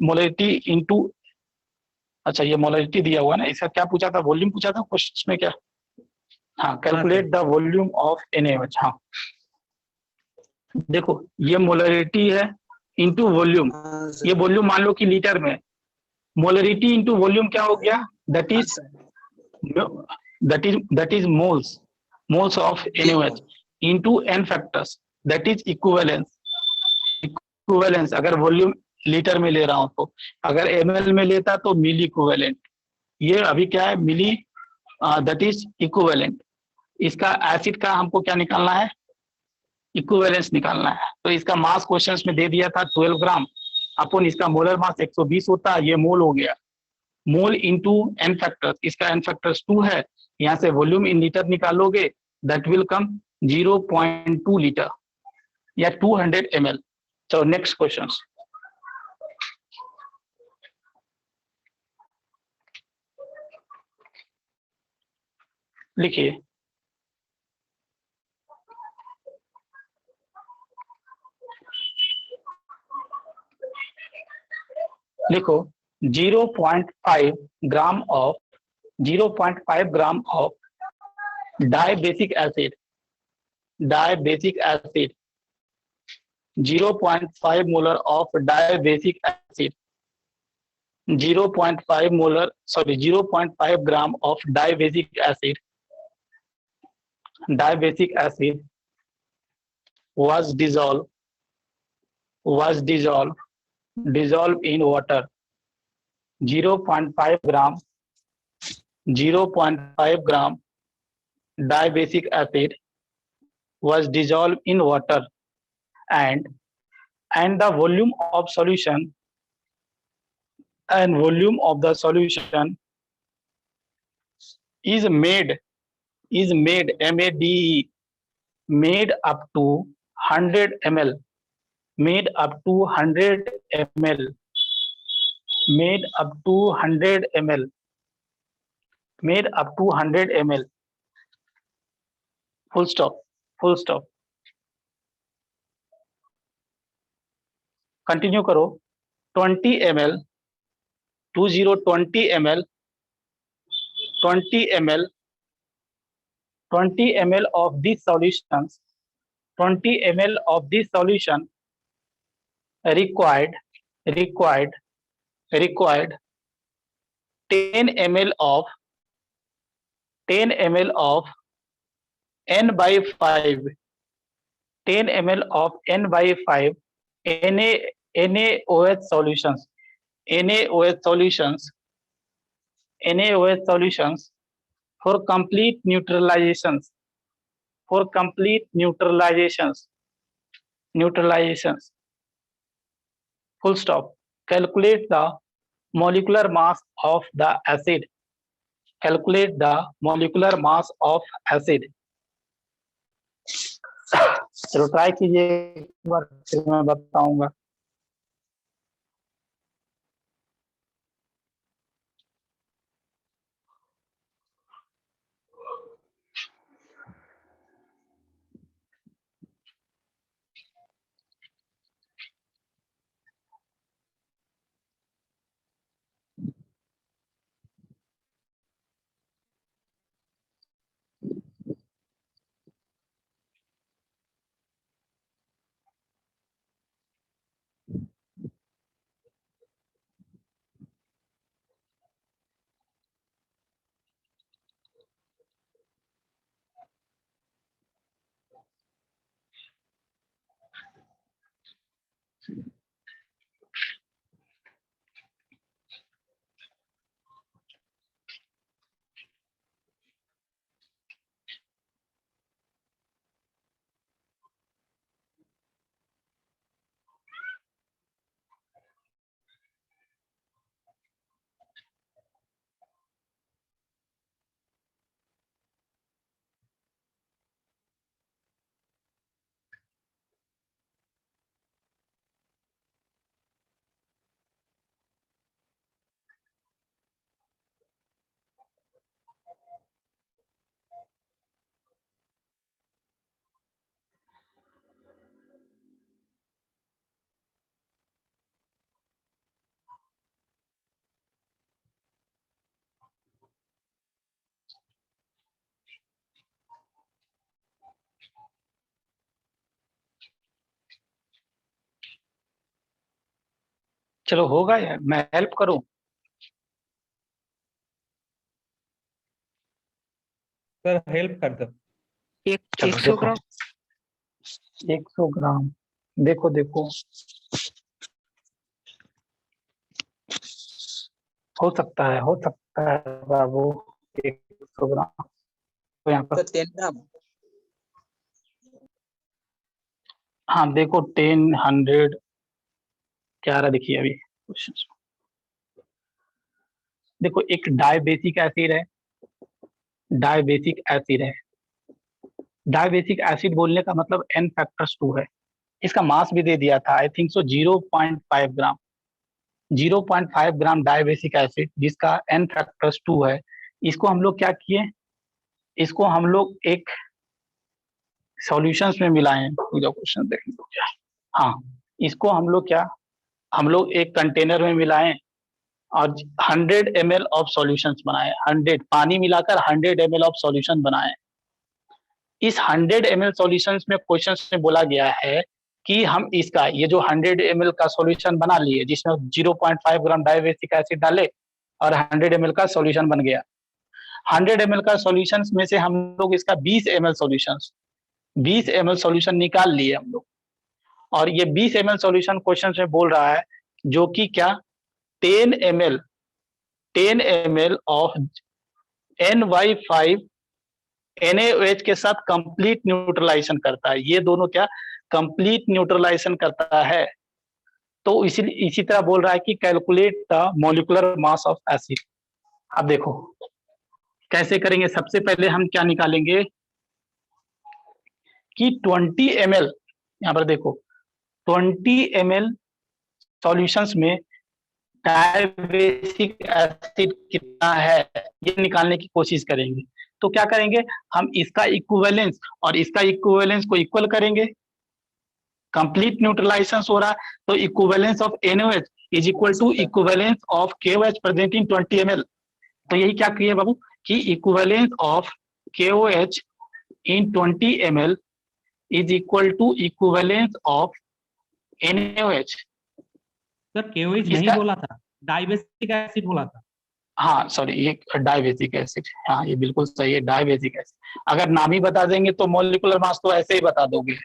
Speaker 1: मोलरिटी इंटू, अच्छा ये मोलरिटी दिया हुआ है ना, इसका क्या पूछा था, वॉल्यूम पूछा था क्वेश्चन में क्या, हाँ calculate the volume of NaOH। हाँ देखो ये मोलरिटी है इंटू वॉल्यूम,
Speaker 3: हाँ
Speaker 1: ये
Speaker 3: सर।
Speaker 1: वॉल्यूम मान लो कि लीटर में, मोलरिटी इंटू वॉल्यूम क्या हो गया, that is moles of NaOH into n factors, that is equivalence. Equivalence अगर वॉल्यूम लीटर में ले रहा हूं तो, अगर ml में लेता तो मिली इक्विवेलेंट, ये अभी क्या है मिली, दैट इज इक्विवेलेंट। इसका एसिड का हमको क्या निकालना है, इक्विवेलेंस निकालना है। तो इसका मास क्वेश्चंस में दे दिया था 12 ग्राम, अपन इसका मोलर मास 120 होता है, ये मोल हो गया, मोल इंटू एन फैक्टर्स, इसका एन फैक्टर्स 2 है, यहाँ से वॉल्यूम इन लीटर निकालोगे, दैट विल कम 0.2 लीटर या 200 ml। चलो नेक्स्ट क्वेश्चन लिखिए। लिखो 0.5 gram of 0.5 gram of dibasic acid, dibasic acid 0.5 molar of dibasic acid, 0.5 molar sorry 0.5 gram of dibasic acid, dibasic acid was dissolved in water. 0.5 gram dibasic acid was dissolved in water, and the volume of the solution is made made up to 100 ml made up to 100 ml made up to 100 ml made up to 100 ml. Full stop. Continue करो. 20 ml 20 ml 20 ml of these solutions 20 ml of this solution required 10 ml of n by 5 10 ml of n by 5 NaOH solutions for complete neutralizations full stop. Calculate the molecular mass of the acid. चलो try कीजिए एक बार, फिर मैं बताऊंगा. चलो होगा यार, मैं हेल्प करूं.
Speaker 2: सर हेल्प कर दो.
Speaker 6: 100 ग्राम
Speaker 1: 100 ग्राम. देखो हो सकता है बाबू. 100 ग्राम तो यहाँ पर
Speaker 3: 10 gram.
Speaker 1: हाँ देखो 10 100 क्या रहा देखिए अभी क्वेश्चन. देखो एक डायबेसिक एसिड बोलने का मतलब n फैक्टर्स 2 है. इसका मास भी दे दिया था I think so 0.5 gram 0.5 gram dibasic acid जिसका n फैक्टर्स 2 है. इसको हम लोग क्या किए, इसको हम लोग एक सॉल्यूशंस में मिलाए. पूरा क्वेश्चन देखने को क्या. हाँ इसको हम लोग एक कंटेनर में मिलाएं और 100 ml ऑफ सॉल्यूशंस बनाए. 100 पानी मिलाकर 100 ml ऑफ सॉल्यूशन बनाए. इस 100 ml सॉल्यूशंस में क्वेश्चन में बोला गया है कि हम इसका ये जो 100 ml का सॉल्यूशन बना लिए जिसमें 0.5 ग्राम डायबेसिक एसिड डाले और 100 ml का सॉल्यूशन बन गया. 100 ml का सॉल्यूशंस में से हम लोग इसका 20 ml सॉल्यूशंस 20 ml सॉल्यूशन निकाल लिए हम लोग, और ये 20 ml सॉल्यूशन क्वेश्चन में बोल रहा है जो कि क्या 10 ml ऑफ NY5 NaOH के साथ कंप्लीट न्यूट्रलाइजेशन करता है। ये दोनों क्या कंप्लीट न्यूट्रलाइजेशन करता है। तो इसी तरह बोल रहा है कि calculate the molecular mass of acid. अब देखो कैसे करेंगे। सबसे पहले हम क्या निकालेंगे कि 20 ml, यहां पर देखो 20 ml सॉल्यूशंस में डायबेसिक एसिड कितना है ये निकालने की कोशिश करेंगे। तो क्या करेंगे हम इसका इक्विवेलेंस और इसका इक्विवेलेंस को इक्वल करेंगे। कंप्लीट न्यूट्रलाइजेशन हो रहा है तो equivalence of NaOH is equal to equivalence of KOH present in 20 ml। तो यही क्या किए बाबू कि equivalence of KOH in 20 ml is equal to equivalence of NaOH।
Speaker 2: Sir KOH नहीं
Speaker 1: इसका-
Speaker 2: बोला था, डाइबेसिक एसिड बोला था।
Speaker 1: हाँ सॉरी, ये डायबेसिक एसिड, हाँ ये बिल्कुल सही है, डायबेसिक एसिड। अगर नाम ही बता देंगे तो मॉलिक्यूलर मास तो ऐसे ही बता दोगे।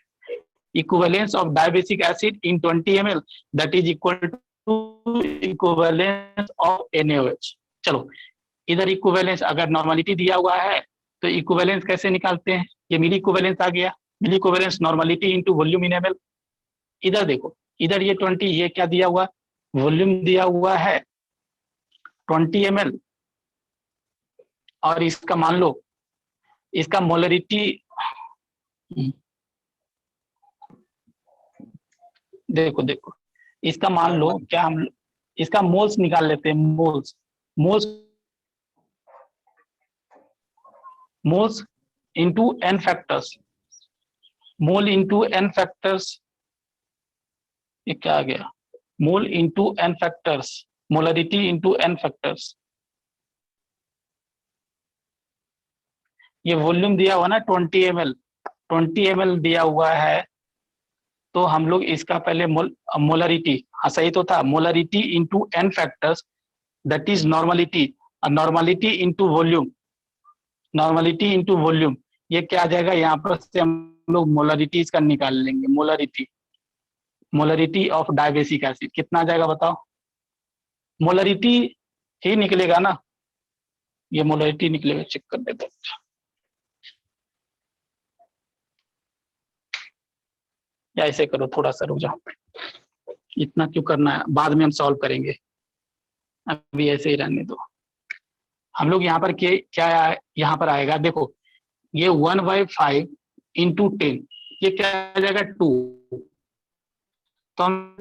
Speaker 1: Equivalence of dibasic acid in 20 ml that is equal to equivalence of NaOH। चलो इधर इक्विवेलेंस अगर नॉर्मलिटी दिया हुआ है तो इक्विवेलेंस कैसे निकालते हैं, ये मिली इक्विवेलेंस आ गया। Milli equivalence normality into volume in ml। इधर देखो, इधर ये 20, ये क्या दिया हुआ वॉल्यूम दिया हुआ है 20 ml, और इसका मान लो इसका मोलरिटी देखो देखो इसका मान लो क्या हम इसका मोल्स निकाल लेते हैं। Moles into n factors, mole into n factors, ये क्या आ गया mole into n factors, molarity into n factors. ये वॉल्यूम दिया हुआ ना 20 ml, 20 ml दिया हुआ है तो हम लोग इसका पहले मोलरिटी, हाँ सही तो था, molarity into n factors that is normality, normality into volume, normality into volume. ये क्या आ जाएगा, यहाँ पर से हम लोग मोलरिटीज का निकाल लेंगे। मोलरिटी ऑफ डायबेसिक एसिड कितना आ जाएगा बताओ, मोलरिटी ही निकलेगा ना, ये मोलरिटी निकलेगा, चेक कर देते हैं। या ऐसे करो, थोड़ा सा रुक जाओ, इतना क्यों करना है, बाद में हम सॉल्व करेंगे, अभी ऐसे ही रहने दो। हम लोग यहाँ पर क्या यहाँ पर आएगा, देखो ये 1/5 इंटू 10, ये क्या आ जाएगा 2, तो हम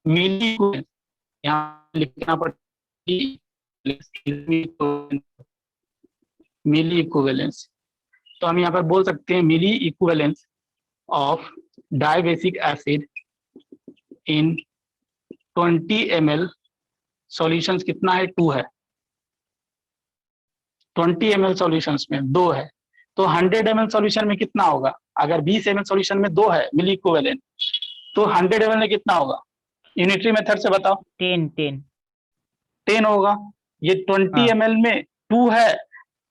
Speaker 1: मिली यहाँ लिखना पड़ेगा मिली इक्विवेलेंस। तो हम यहाँ पर बोल सकते हैं milli equivalence of dibasic acid in 20 ml solutions कितना है, 2 है। 20 ml सॉल्यूशंस में 2 है, तो 100 ml सॉल्यूशन में कितना होगा, अगर 20 ml सॉल्यूशन में 2 है मिली इक्विवेलेंट, तो 100 ml में कितना होगा, यूनिटरी मेथड से बताओ। 10 होगा। ये 20 ml में 2 है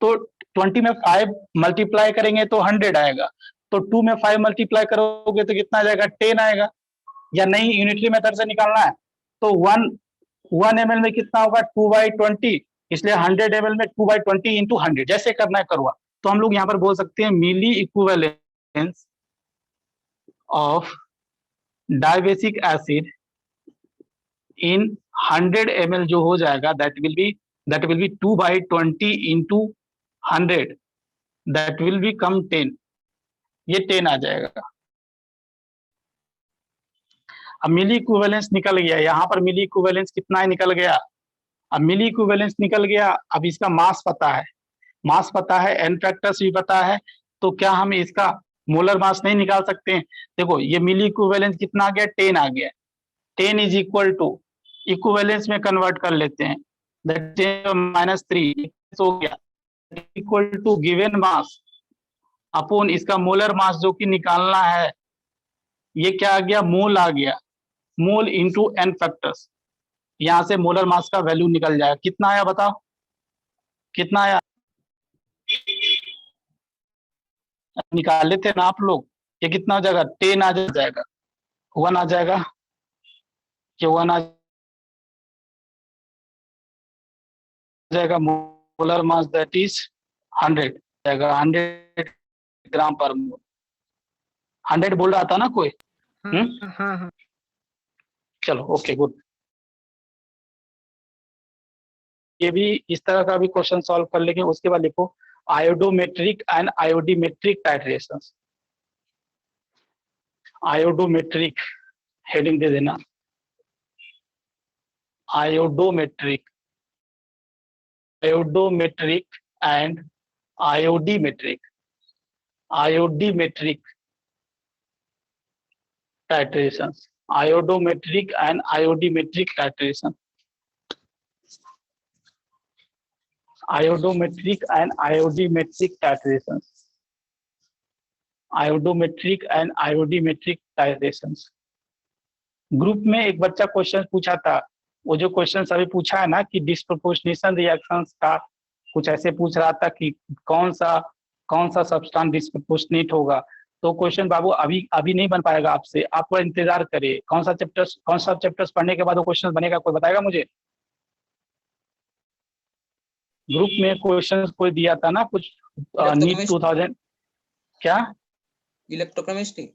Speaker 1: तो 20 में 5 मल्टीप्लाई करेंगे तो 100 आएगा, तो 2 में 5 मल्टीप्लाई करोगे तो कितना आ जाएगा, 10 आएगा। या नहीं यूनिटरी मेथड से निकालना है तो 1 ml में कितना होगा, 2/20, इसलिए 100 ml में 2/20 इंटू 100, जैसे करना है करवा। तो हम लोग यहाँ पर बोल सकते हैं milli equivalence of dibasic acid in 100 ml जो हो जाएगा that will be 2/20 into 100, that will become 10, ये 10 आ जाएगा। अब मिली इक्विवेलेंस निकल गया, यहाँ पर मिली इक्विवेलेंस कितना है निकल गया। अब मिली इक्विवेलेंस निकल गया, अब इसका मास पता है, मास पता है, n फैक्टर्स भी पता है, तो क्या हम इसका मोलर मास नहीं निकाल सकते हैं। देखो ये मिली इक्विवेलेंस कितना आ गया, 10 आ गया। 10 इज इक्वल टू इक्विवेलेंस में कन्वर्ट कर लेते हैं, दैट -3 हो गया, equal to given mass upon इसका मोलर मास जो कि निकालना है, ये क्या आ गया, मोल आ गया, मोल इंटू n फैक्टर्स। यहां से मोलर मास का वैल्यू निकल जाएगा, कितना आया बताओ, कितना आया, निकाले थे ना आप लोग, ये कितना हो जाएगा, 10 आ जाएगा, 1 आ जाएगा, ये 1 आ जाएगा, मोलर मास दैट इज 100 जाएगा, 100 ग्राम पर मोल। 100 बोल रहा था ना कोई?
Speaker 7: हाँ।
Speaker 1: चलो ओके गुड। ये भी इस तरह का भी क्वेश्चन सॉल्व कर लेंगे। उसके बाद लिखो iodometric and iodimetric titrations. Iodometric heading दे देना, iodometric, iodometric and iodimetric, iodimetric titrations, iodometric and iodimetric titration, iodometric and iodimetric titrations, iodometric and iodimetric titrations. Group में एक बच्चा क्वेश्चन पूछा था, वो जो क्वेश्चन अभी पूछा है ना कि डिस्प्रोपोर्शनेशन रिएक्शंस का, कुछ ऐसे पूछ रहा था कि कौन सा सब्सटेंस डिस्प्रोपोर्शनेट होगा। तो क्वेश्चन बाबू अभी नहीं बन पाएगा आपसे, आप इंतजार करिए। कौन सा चैप्टर्स पढ़ने के बाद वो क्वेश्चन बनेगा, कोई बताएगा मुझे? ग्रुप में क्वेश्चन कोई दिया था ना कुछ, नीट 2000 क्या?
Speaker 3: इलेक्ट्रोकेमिस्ट्री।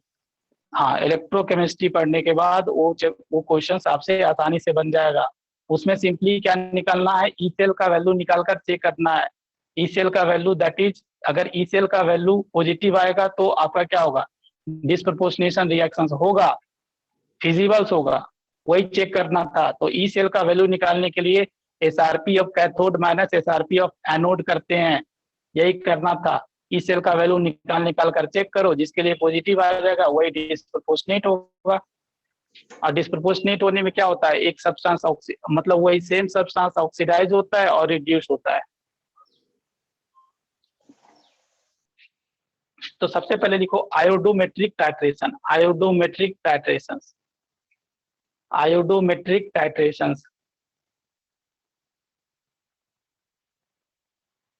Speaker 1: हाँ, इलेक्ट्रोकेमिस्ट्री पढ़ने के बाद वो क्वेश्चन आपसे आसानी से बन जाएगा। उसमें सिंपली क्या निकालना है, ई सेल का वैल्यू निकालकर चेक करना है। ई सेल का वैल्यू दैट इज, अगर ई सेल का वैल्यू पॉजिटिव आएगा तो आपका क्या होगा, डिस्प्रोपोर्शनेशन रिएक्शंस होगा, फिजिबल्स होगा, वही चेक करना था। तो ई सेल का वैल्यू निकालने के लिए SRP of cathode minus SRP of anode करते हैं, यही करना था। ई सेल का वैल्यू निकाल कर चेक करो, जिसके लिए पॉजिटिव आ जाएगा वही डिस्प्रोपोर्शनेट होगा। और डिस्प्रोपोर्शनेट होने में क्या होता है, एक सब्सटेंस मतलब वही सेम सब्सटेंस ऑक्सीडाइज होता है और रिड्यूस होता है। तो सबसे पहले लिखो आयोडोमेट्रिक titration, आयोडोमेट्रिक titrations, आयोडोमेट्रिक titrations,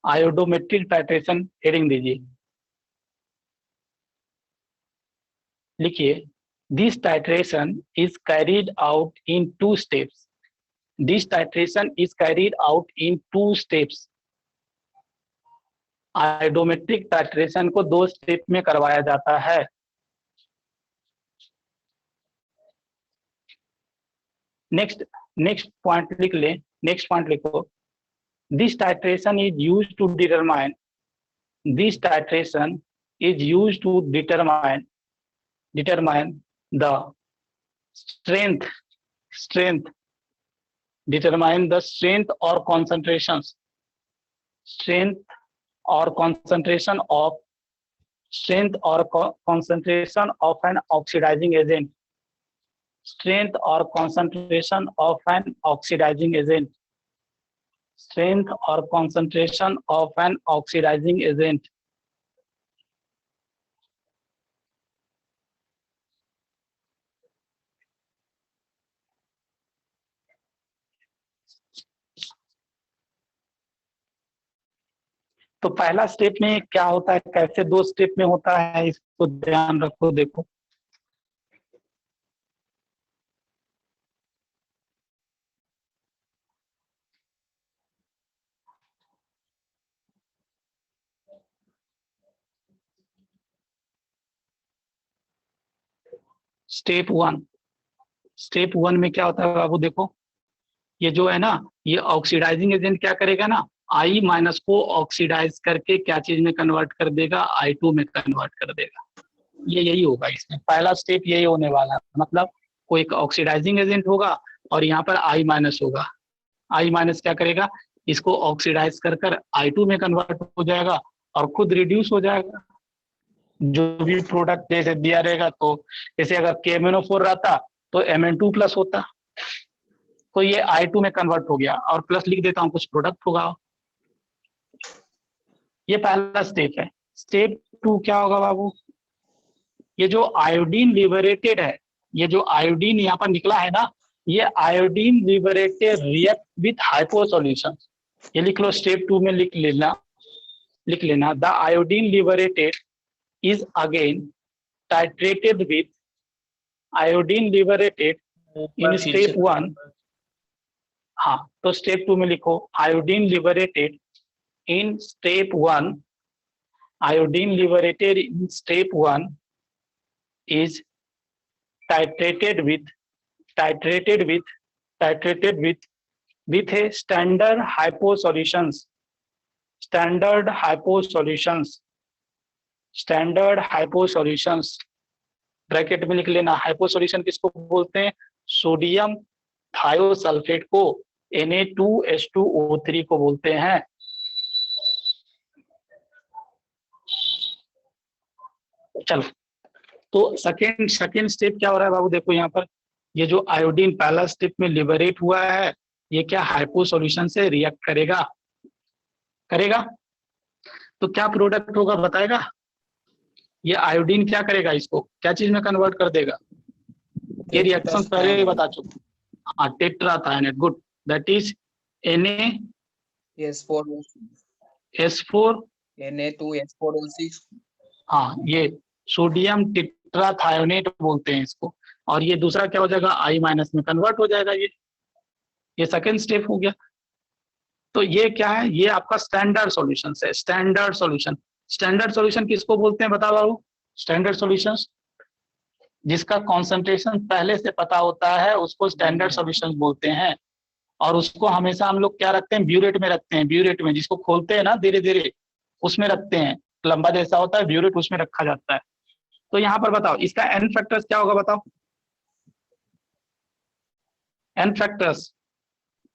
Speaker 1: आयोडोमेट्रिक titration heading दीजिए। लिखिए, this titration is carried out in 2 steps, this titration is carried out in 2 steps. आयोडोमेट्रिक titration को 2 स्टेप में करवाया जाता है। नेक्स्ट पॉइंट लिख ले, नेक्स्ट पॉइंट लिखो, this titration is used to determine, this titration is used to determine the strength, determine the strength or concentrations, strength or concentration of an oxidizing agent, strength or concentration of an oxidizing agent, strength or concentration of an oxidizing agent। तो पहला step में क्या होता है, कैसे 2 step में होता है, इसको ध्यान रखो। देखो स्टेप 1 में क्या होता है बाबू, देखो ये जो है ना, ये ऑक्सीडाइजिंग एजेंट क्या करेगा ना, I- को ऑक्सीडाइज करके क्या चीज में कन्वर्ट कर देगा, I2 में कन्वर्ट कर देगा। ये यही होगा इसमें, पहला स्टेप यही होने वाला है। मतलब कोई एक ऑक्सीडाइजिंग एजेंट होगा और यहाँ पर I- होगा। I- क्या करेगा, इसको ऑक्सीडाइज कर I2 में कन्वर्ट हो जाएगा और खुद रिड्यूस हो जाएगा। जो भी प्रोडक्ट जैसे दिया रहेगा, तो जैसे अगर KMnO4 रहता तो Mn2+ होता, तो ये I2 में कन्वर्ट हो गया और प्लस लिख देता हूँ, कुछ प्रोडक्ट होगा। ये पहला स्टेप है। स्टेप 2 क्या होगा बाबू, ये जो आयोडीन लिबरेटेड है, ये जो आयोडीन यहाँ पर निकला है ना, ये iodine liberated react with hypo solution. ये लिख लो, स्टेप 2 में लिख लेना the iodine liberated is again titrated with iodine liberated in step 1. हाँ, तो स्टेप 2 में लिखो iodine liberated in step 1. Iodine liberated in step 1 is titrated with a standard hypo solutions. Standard hypo solutions bracket में लिख लेना. Hypo solution किसको बोलते हैं? सोडियम थायोसल्फेट को Na2H2O3 को बोलते हैं. चलो, तो सेकेंड स्टेप क्या हो रहा है बाबू? देखो यहाँ पर ये जो आयोडीन पहला स्टेप में लिबरेट हुआ है, ये क्या हाइपो सॉल्यूशन से रिएक्ट करेगा. तो क्या प्रोडक्ट होगा बताएगा? ये आयोडीन क्या करेगा? इसको क्या चीज में कन्वर्ट कर देगा? ये रिएक्शन पहले ही बता चुका. हाँ, tetrathionate. Good. That is Na2S4
Speaker 3: Na2H4O6.
Speaker 1: हाँ, ये सोडियम टेट्राथायोनेट बोलते हैं इसको. और ये दूसरा क्या हो जाएगा? I- में कन्वर्ट हो जाएगा. ये सेकेंड स्टेप हो गया. तो ये क्या है? ये आपका स्टैंडर्ड सॉल्यूशन है. स्टैंडर्ड सॉल्यूशन किसको बोलते हैं बता बाबू? स्टैंडर्ड सॉल्यूशंस जिसका कॉन्सेंट्रेशन पहले से पता होता है उसको स्टैंडर्ड सॉल्यूशंस बोलते हैं. और उसको हमेशा हम लोग क्या रखते हैं? ब्यूरेट में रखते हैं. ब्यूरेट में जिसको खोलते हैं ना धीरे धीरे, उसमें रखते हैं. लंबा जैसा होता है ब्यूरेट, उसमें रखा जाता है. तो यहाँ पर बताओ इसका एन फैक्टर्स क्या होगा? बताओ एन फैक्टर्स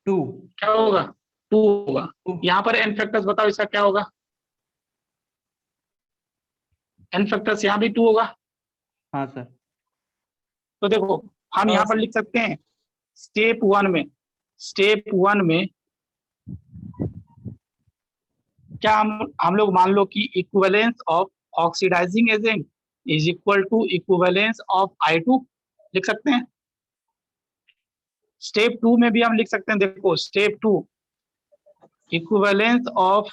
Speaker 2: 2.
Speaker 1: क्या होगा? 2 होगा. यहाँ पर एन फैक्टर्स बताओ इसका क्या होगा? एन फैक्टर्स यहाँ भी 2 होगा.
Speaker 2: हाँ सर.
Speaker 1: तो देखो हम यहाँ पर लिख सकते हैं स्टेप 1 में क्या हम लोग मान लो कि equivalence of oxidizing agent is equal to equivalence of I2 लिख सकते हैं. स्टेप 2 में भी हम लिख सकते हैं. देखो step 2 equivalence of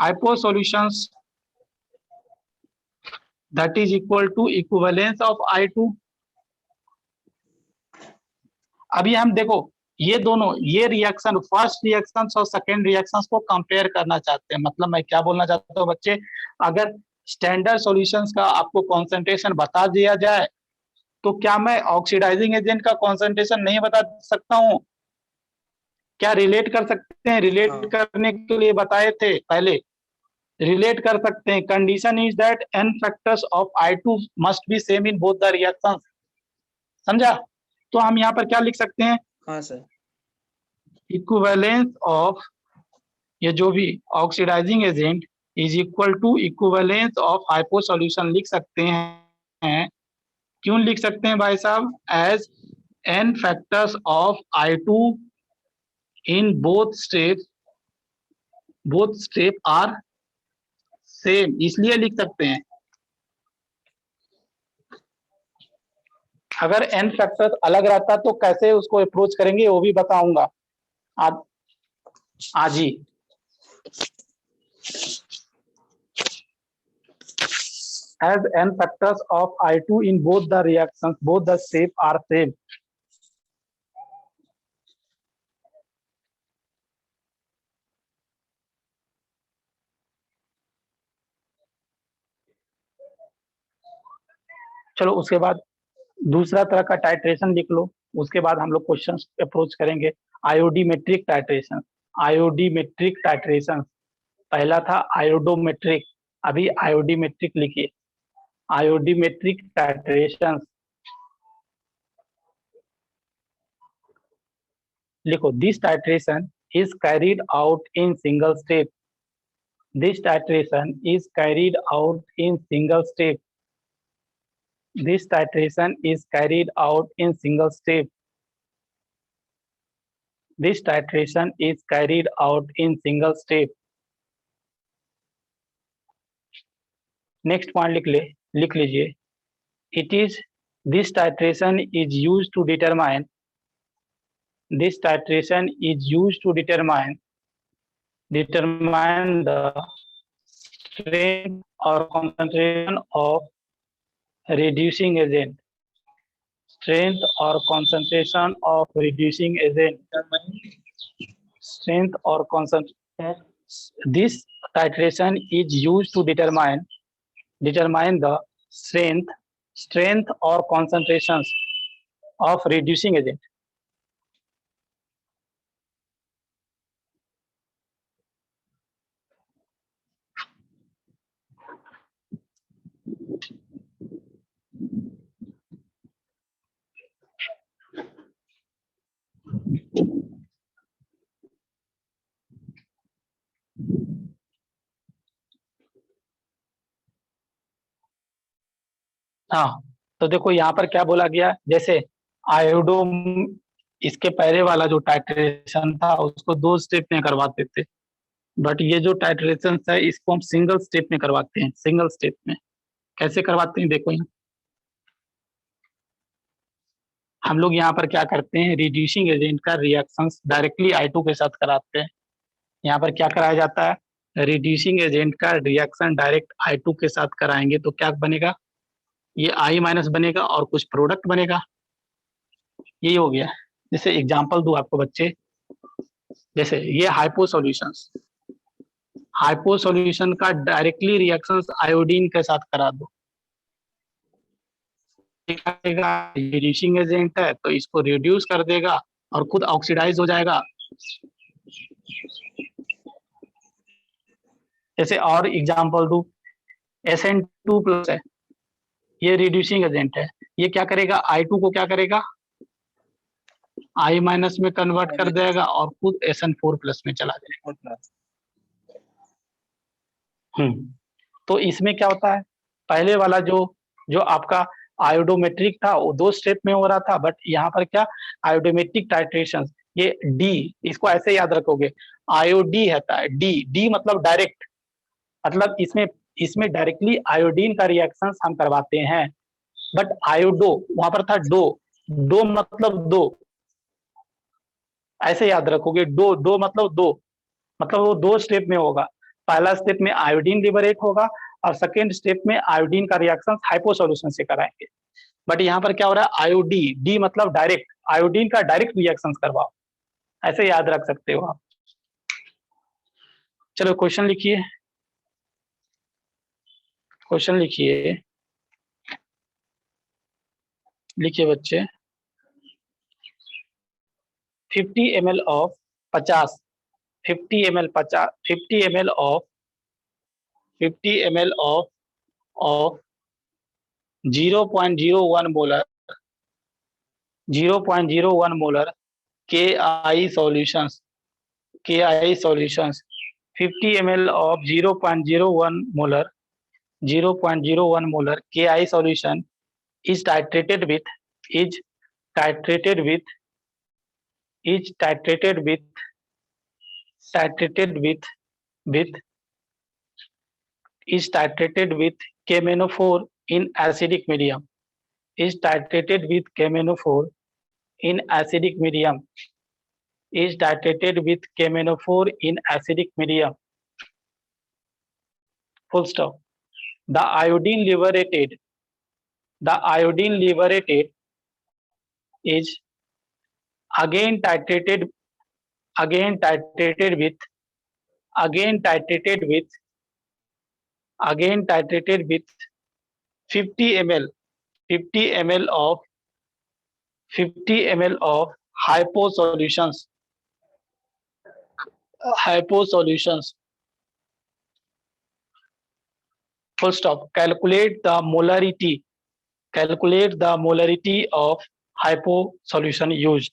Speaker 1: hypo solutions that is equal to equivalence of I2. अभी हम देखो ये दोनों रिएक्शन फर्स्ट रिएक्शंस और सेकेंड रिएक्शंस को कंपेयर करना चाहते हैं. मतलब मैं क्या बोलना चाहता हूँ बच्चे, अगर स्टैंडर्ड सॉल्यूशंस का आपको कॉन्सेंट्रेशन बता दिया जाए तो क्या मैं ऑक्सीडाइजिंग एजेंट का कॉन्सेंट्रेशन नहीं बता सकता हूँ? क्या रिलेट कर सकते हैं? रिलेट करने के लिए बताए थे पहले, रिलेट कर सकते हैं. Condition is that n factors of I2 must be same in both the reactions. समझा? तो हम यहाँ पर क्या लिख सकते हैं?
Speaker 3: हाँ सर.
Speaker 1: इक्विवेलेंस ऑफ ये जो भी oxidizing agent is equal to equivalence of hypo solution लिख सकते हैं. क्यों लिख सकते हैं भाई साहब? As n factors of I2 in both step are same, इसलिए लिख सकते हैं. अगर n फैक्टर अलग रहता तो कैसे उसको अप्रोच करेंगे वो भी बताऊंगा आज ही. As n factors of I2 in both the reactions, both the step are same. चलो उसके बाद दूसरा तरह का टाइट्रेशन लिख लो. उसके बाद हम लोग क्वेश्चंस अप्रोच करेंगे. आयोडीमेट्रिक टाइट्रेशन. पहला था आयोडोमेट्रिक, अभी आयोडीमेट्रिक लिखिए. आयोडीमेट्रिक टाइट्रेशन लिखो. This titration is carried out in single step. This titration is carried out in single step. This titration is carried out in single step. This titration is carried out in single step. Next point लिख लीजिए. It is this titration is used to determine. This titration is used to determine the strength or concentration of reducing agent. Strength or concentration of reducing agent. Strength or concentration. This titration is used to determine the strength or concentrations of reducing agent. हाँ, तो देखो यहाँ पर क्या बोला गया, जैसे iodo, इसके पहले वाला जो टाइट्रेशन था उसको 2 स्टेप में करवाते थे, बट ये जो टाइट्रेशन है इसको हम सिंगल स्टेप में करवाते हैं। सिंगल स्टेप में कैसे करवाते हैं, देखो यहाँ हम लोग यहाँ पर क्या करते हैं, रिड्यूसिंग एजेंट का रिएक्शंस डायरेक्टली I2 के साथ कराते हैं। यहाँ पर क्या कराया जाता है, रिड्यूसिंग एजेंट का रिएक्शन डायरेक्ट I2 के साथ कराएंगे तो क्या बनेगा, ये I माइनस बनेगा और कुछ प्रोडक्ट बनेगा। यही हो गया। जैसे एग्जांपल दूं आपको बच्चे, जैसे ये हाइपो सॉल्यूशन का डायरेक्टली रिएक्शंस आयोडीन के साथ करा दो, रिड्यूसिंग एजेंट है तो इसको रिड्यूस कर देगा और खुद ऑक्सीडाइज हो जाएगा। जैसे और एग्जांपल दूं, SN2+ है, ये रिड्यूसिंग एजेंट है, ये क्या करेगा, I2 को क्या करेगा, I- में कन्वर्ट कर देगा और खुद SN4+ में चला जाएगा। तो इसमें क्या होता है, पहले वाला जो आपका आयोडोमेट्रिक था वो 2 स्टेप में हो रहा था, बट यहाँ पर क्या, आयोडोमेट्रिक टाइट्रेशन, ये डी, इसको ऐसे याद रखोगे, आयोडी है, डी मतलब डायरेक्ट, मतलब इसमें डायरेक्टली आयोडीन का रिएक्शन हम करवाते हैं। बट आयोडो वहां पर था दो मतलब 2, ऐसे याद रखोगे, दो मतलब वो 2 स्टेप में होगा। पहला स्टेप में आयोडीन लिबरेट होगा और सेकेंड स्टेप में आयोडीन का रिएक्शन हाइपो सॉल्यूशन से कराएंगे। बट यहाँ पर क्या हो रहा है, आयोडी, डी मतलब डायरेक्ट, आयोडीन का डायरेक्ट रिएक्शन करवाओ, ऐसे याद रख सकते हो आप। चलो क्वेश्चन लिखिए, लिखिए बच्चे। 50 ml of 50 ml of 0.01 molar KI solutions, 50 ml of 0.01 molar KI solution is titrated with KMNO4 in acidic medium, is titrated with KMNO4 in acidic medium, is titrated with KMNO4 in acidic medium, full stop. The iodine liberated is again titrated with 50 ml of hypo solutions. Full stop. Calculate the molarity of hypo solution used.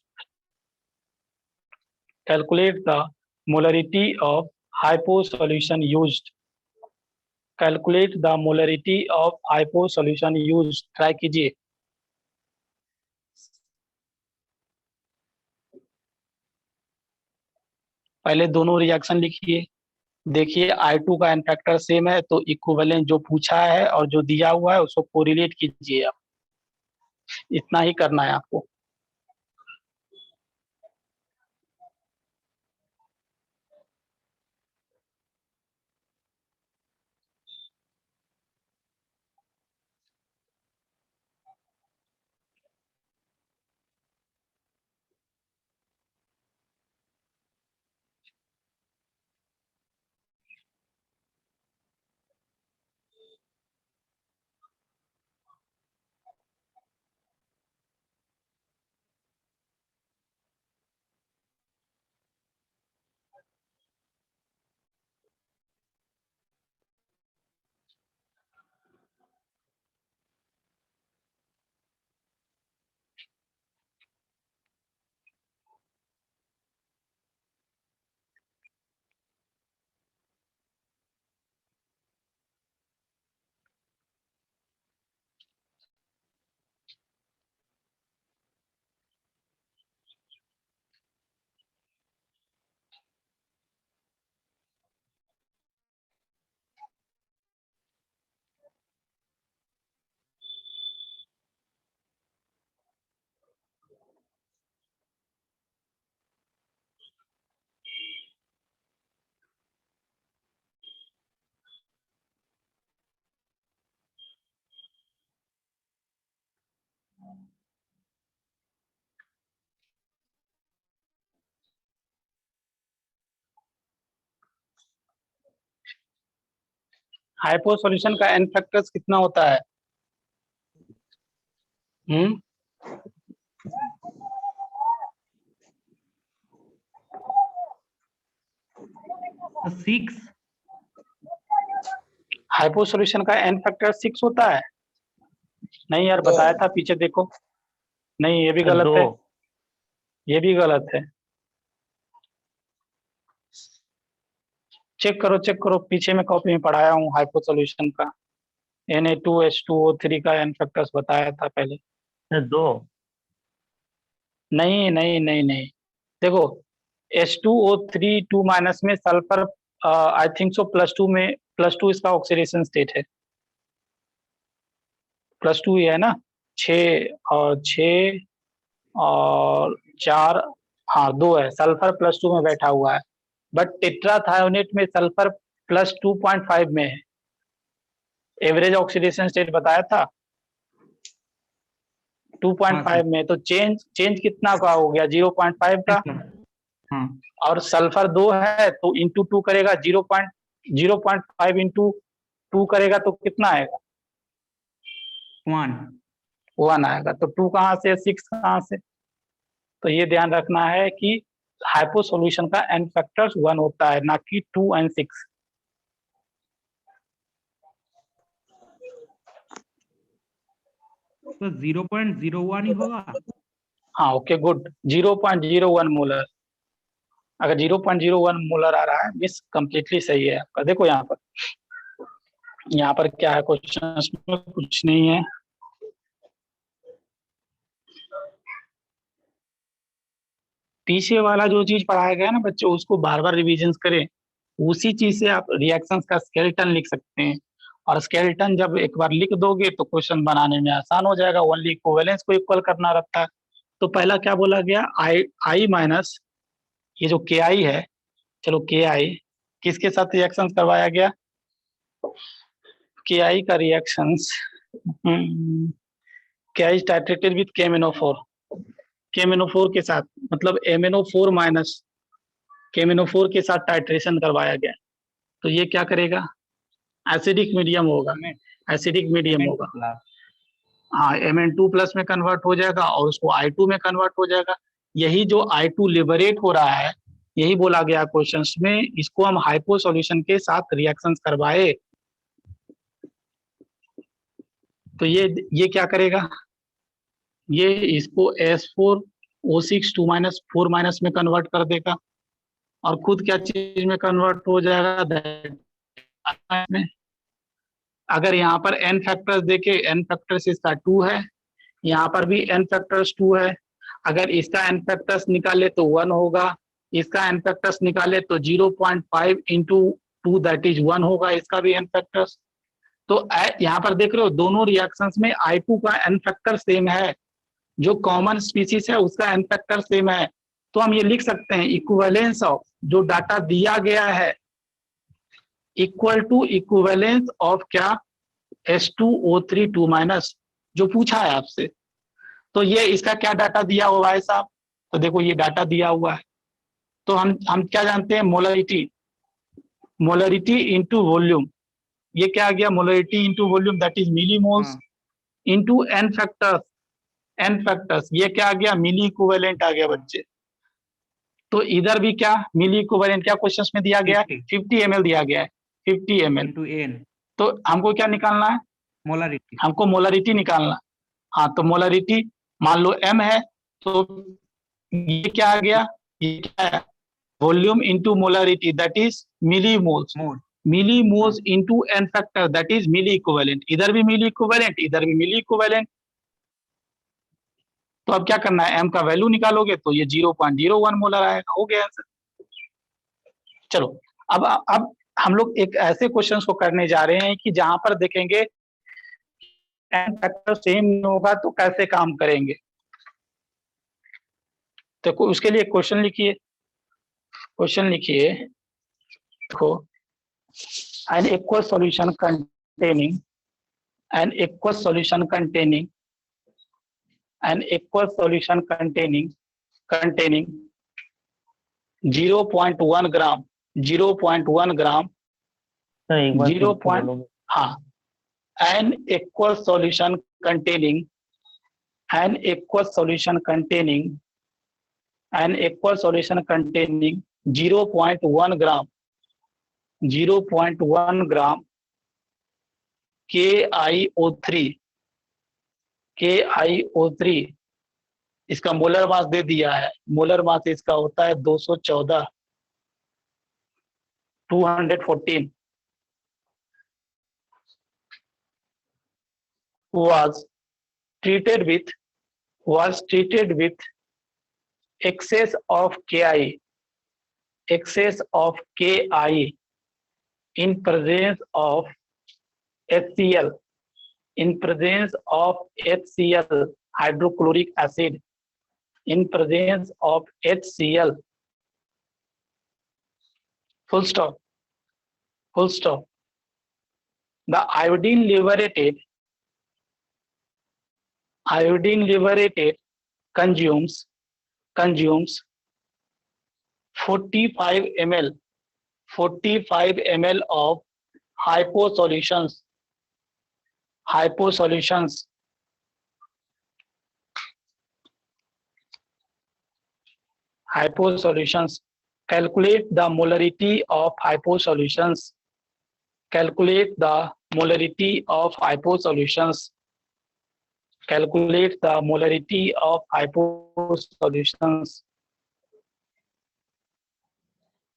Speaker 1: Calculate the molarity of hypo solution used. Calculate the molarity of hypo solution used. Try कीजिए। पहले दोनों reaction लिखिए, देखिए I2 का N factor same है तो equivalent जो पूछा है और जो दिया हुआ है उसको कोरिलेट कीजिए आप, इतना ही करना है आपको। हाइपो सॉल्यूशन का एन फैक्टर्स कितना होता है?
Speaker 2: 6.
Speaker 1: हाइपो सॉल्यूशन का एन फैक्टर 6 होता है? नहीं यार,
Speaker 3: दो।
Speaker 1: बताया था, पीछे देखो। नहीं, ये भी गलत है, ये भी गलत है। चेक करो, पीछे में कॉपी में पढ़ाया हूँ हाइपो सॉल्यूशन का। Na2H2O3 का एन फैक्टर्स बताया था पहले।
Speaker 5: 2।
Speaker 1: नहीं, देखो H2O3 2 माइनस में सल्फर, आई थिंक सो +2 इसका ऑक्सीडेशन स्टेट है। +2 ही है ना? 6 और 4, हाँ 2 है। सल्फर +2 में बैठा हुआ है, बट टेट्राथायोनेट में सल्फर +2.5 में है। एवरेज ऑक्सीडेशन स्टेट बताया था 2.5 में, तो चेंज कितना का हो गया? 0.5 का।
Speaker 2: हाँ
Speaker 1: और सल्फर 2 है तो इंटू 2 करेगा, 0.5 इंटू 2 करेगा तो कितना आएगा? 1 आएगा। तो 2 कहाँ से, 6 कहाँ से? तो ये ध्यान रखना है कि हाइपो सॉल्यूशन का एन फैक्टर्स 1 होता है, ना कि 2 और 6।
Speaker 2: तो 0.01 ही होगा।
Speaker 1: हाँ ओके गुड, 0.01 मोलर। अगर 0.01 मोलर आ रहा है मिस कंप्लीटली सही है आपका। देखो यहाँ पर क्या है, क्वेश्चन में कुछ नहीं है। पीछे वाला जो चीज पढ़ाया गया ना बच्चों, उसको बार बार रिविजन करें। उसी चीज से आप रिएक्शंस का स्केलेटन लिख सकते हैं, और स्केलेटन जब एक बार लिख दोगे तो क्वेश्चन बनाने में आसान हो जाएगा। ओनली इक्विवेलेंस को इक्वल करना रहता है। तो पहला क्या बोला गया? आई माइनस ये जो के आई है, चलो के आई किसके साथ रिएक्शन करवाया गया? के आई का रिएक्शंस के आई टाइट्रेटेड विथ KMnO4, KMnO4 के साथ, मतलब MnO4 माइनस KMnO4 के साथ टाइट्रेशन करवाया गया। तो ये क्या करेगा? एसिडिक मीडियम होगा, एसिडिक मीडियम होगा। हाँ, Mn2+ में कन्वर्ट हो जाएगा और उसको I2 में कन्वर्ट हो जाएगा। यही जो I2 लिबरेट हो रहा है, यही बोला गया क्वेश्चंस में, इसको हम हाइपो सॉल्यूशन के साथ रिएक्शंस करवाए तो ये क्या करेगा? ये इसको S4O6 2-4- में कन्वर्ट कर देगा, और खुद क्या चीज में कन्वर्ट हो जाएगा में। अगर यहाँ पर n फैक्टर्स देखे, n फैक्टर्स इसका 2 है, यहाँ पर भी n फैक्टर्स 2 है। अगर इसका n फैक्टर्स निकाले तो 1 होगा, इसका n फैक्टर्स निकाले तो 0.5 इंटू 2 दैट इज 1 होगा, इसका भी n फैक्टर्स। तो यहाँ पर देख रहे हो दोनों रिएक्शंस में I2 का n फैक्टर सेम है, जो कॉमन स्पीसीज है उसका n फैक्टर सेम है। तो हम ये लिख सकते हैं इक्विवेलेंस ऑफ जो डाटा दिया गया है इक्वल टू इक्विवेलेंस ऑफ क्या? H2O3 2- जो पूछा है आपसे। तो ये इसका क्या डाटा दिया हुआ है साहब? तो देखो ये डाटा दिया हुआ है। तो हम क्या जानते हैं? Molarity into volume. ये क्या आ गया? Molarity into volume that is millimoles into n factors. ये क्या आ गया? मिली इक्विवेलेंट आ गया बच्चे। तो इधर भी क्या मिली इक्विवेलेंट क्या क्वेश्चंस में दिया गया है? 50 ml दिया गया है, 50 ml। तो हमको क्या निकालना है?
Speaker 2: मोलरिटी।
Speaker 1: हमको मोलरिटी निकालना। हाँ, तो मोलरिटी मान लो m है, तो ये क्या आ गया? ये क्या है? Volume into molarity that is millimoles. Millimoles into n factor that is milli equivalent. इधर भी मिली इक्विवेलेंट, इधर भी मिली इक्विवेलेंट। तो अब क्या करना है? m का वैल्यू निकालोगे तो ये 0.01 मोलर आएगा। हो गया आंसर। चलो अब हम लोग एक ऐसे क्वेश्चंस को करने जा रहे हैं कि जहां पर देखेंगे n फैक्टर सेम नहीं होगा तो कैसे काम करेंगे। तो उसके लिए क्वेश्चन लिखिए। देखो, an aqueous solution containing 0.1 gram 0.1 gram
Speaker 5: sir एक बार
Speaker 1: 0.
Speaker 5: फिर से बोलोगे?
Speaker 1: हाँ, an aqueous solution containing 0.1 gram KiO3 इसका मोलर मास दे दिया है। मोलर मास इसका होता है 214 214 was treated with excess of Ki in presence of HCl hydrochloric acid, in presence of HCl, full stop. The iodine liberated consumes 45 ml of hypo solutions. Calculate the molarity of hypo solutions.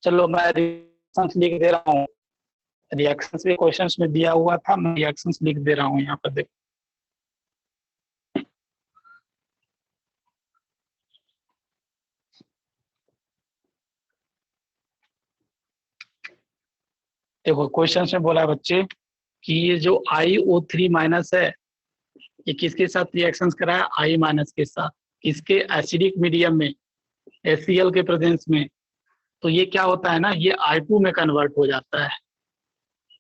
Speaker 1: चलो मैं reactions लिख दे रहा हूँ। Reactions भी questions में दिया हुआ था, मैं रिएक्शंस लिख दे रहा हूँ यहाँ पर। देखो क्वेश्चंस में बोला है बच्चे कि ये जो IO3 माइनस है ये किसके साथ रिएक्शंस कराया? I माइनस के साथ। इसके एसिडिक मीडियम में HCl के प्रेजेंस में। तो ये क्या होता है ना, ये I2 में कन्वर्ट हो जाता है।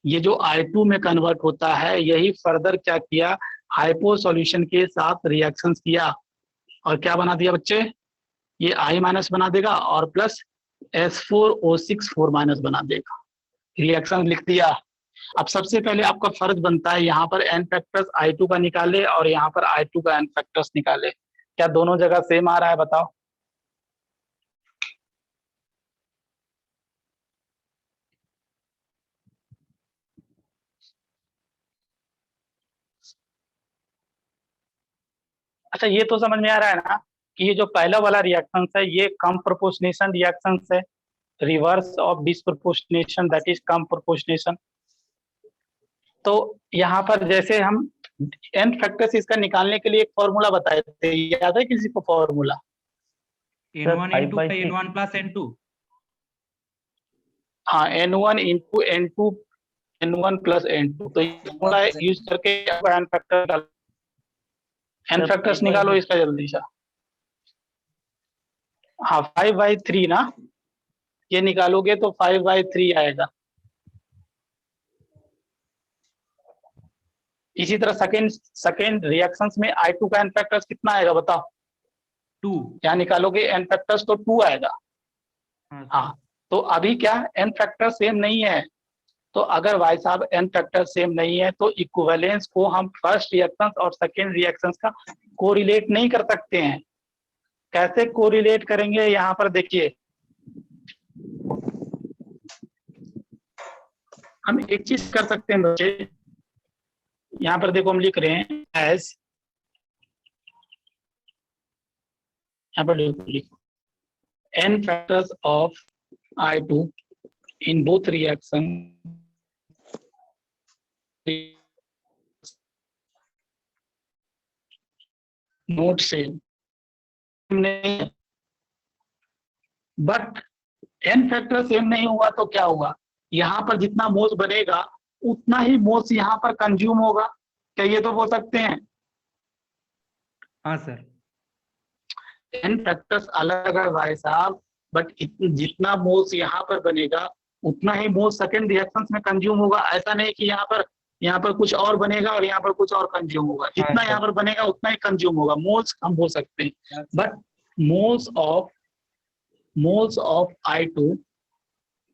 Speaker 1: ये जो I2 में कन्वर्ट होता है यही फर्दर क्या किया, हाइपो सॉल्यूशन के साथ रिएक्शंस किया और क्या बना दिया बच्चे, ये I माइनस बना देगा और प्लस S4O6 4 माइनस बना देगा। रिएक्शन लिख दिया। अब सबसे पहले आपका फर्ज बनता है यहाँ पर n फैक्टर्स I2 का निकाले और यहाँ पर I2 का n फैक्टर्स निकाले। क्या दोनों जगह सेम आ रहा है बताओ? अच्छा, ये तो समझ में आ रहा है ना कि ये जो पहला वाला रिएक्शन है ये कम प्रोपोर्शनेशन रिएक्शन है, reverse of disproportionation that is come proportionation. तो यहाँ पर जैसे हम n फैक्टर्स इसका निकालने के लिए एक फॉर्मूला बताए थे, याद है किसी को formula?
Speaker 2: N1 into N1 plus N2।
Speaker 1: हाँ, N1 into N2 N1 plus N2। तो ये फॉर्मूला यूज करके n फैक्टर्स निकालो इसका जल्दी से। हाँ, 5/3 ना, ये निकालोगे तो 5/3 आएगा। इसी तरह सेकेंड रिएक्शंस में I2 का n फैक्टर्स कितना आएगा बताओ?
Speaker 2: 2।
Speaker 1: यहाँ निकालोगे n फैक्टर्स तो 2 आएगा। हाँ, तो अभी क्या n फैक्टर सेम नहीं है, तो अगर भाई साहब n फैक्टर सेम नहीं है तो इक्विवेलेंस को हम फर्स्ट रिएक्शंस और सेकेंड रिएक्शंस का कोरिलेट नहीं कर सकते हैं। कैसे कोरिलेट करेंगे? यहाँ पर देखिए, हम एक चीज कर सकते हैं बच्चे, यहाँ पर देखो हम लिख रहे हैं एज, यहाँ पर लिखो n factors of I2 in both reaction not same, but n factor same नहीं हुआ तो क्या हुआ, यहाँ पर जितना मोल्स बनेगा उतना ही मोल्स यहाँ पर कंज्यूम होगा। क्या ये तो बोल सकते हैं?
Speaker 2: हाँ सर।
Speaker 1: n फैक्टर्स अलग है भाई साहब, बट जितना मोल्स यहाँ पर बनेगा उतना ही मोल्स सेकेंड रिएक्शन में कंज्यूम होगा। ऐसा नहीं कि यहाँ पर कुछ और बनेगा और यहाँ पर कुछ और कंज्यूम होगा। जितना यहाँ पर बनेगा उतना ही कंज्यूम होगा। मोल्स हम बोल सकते हैं, but moles of I2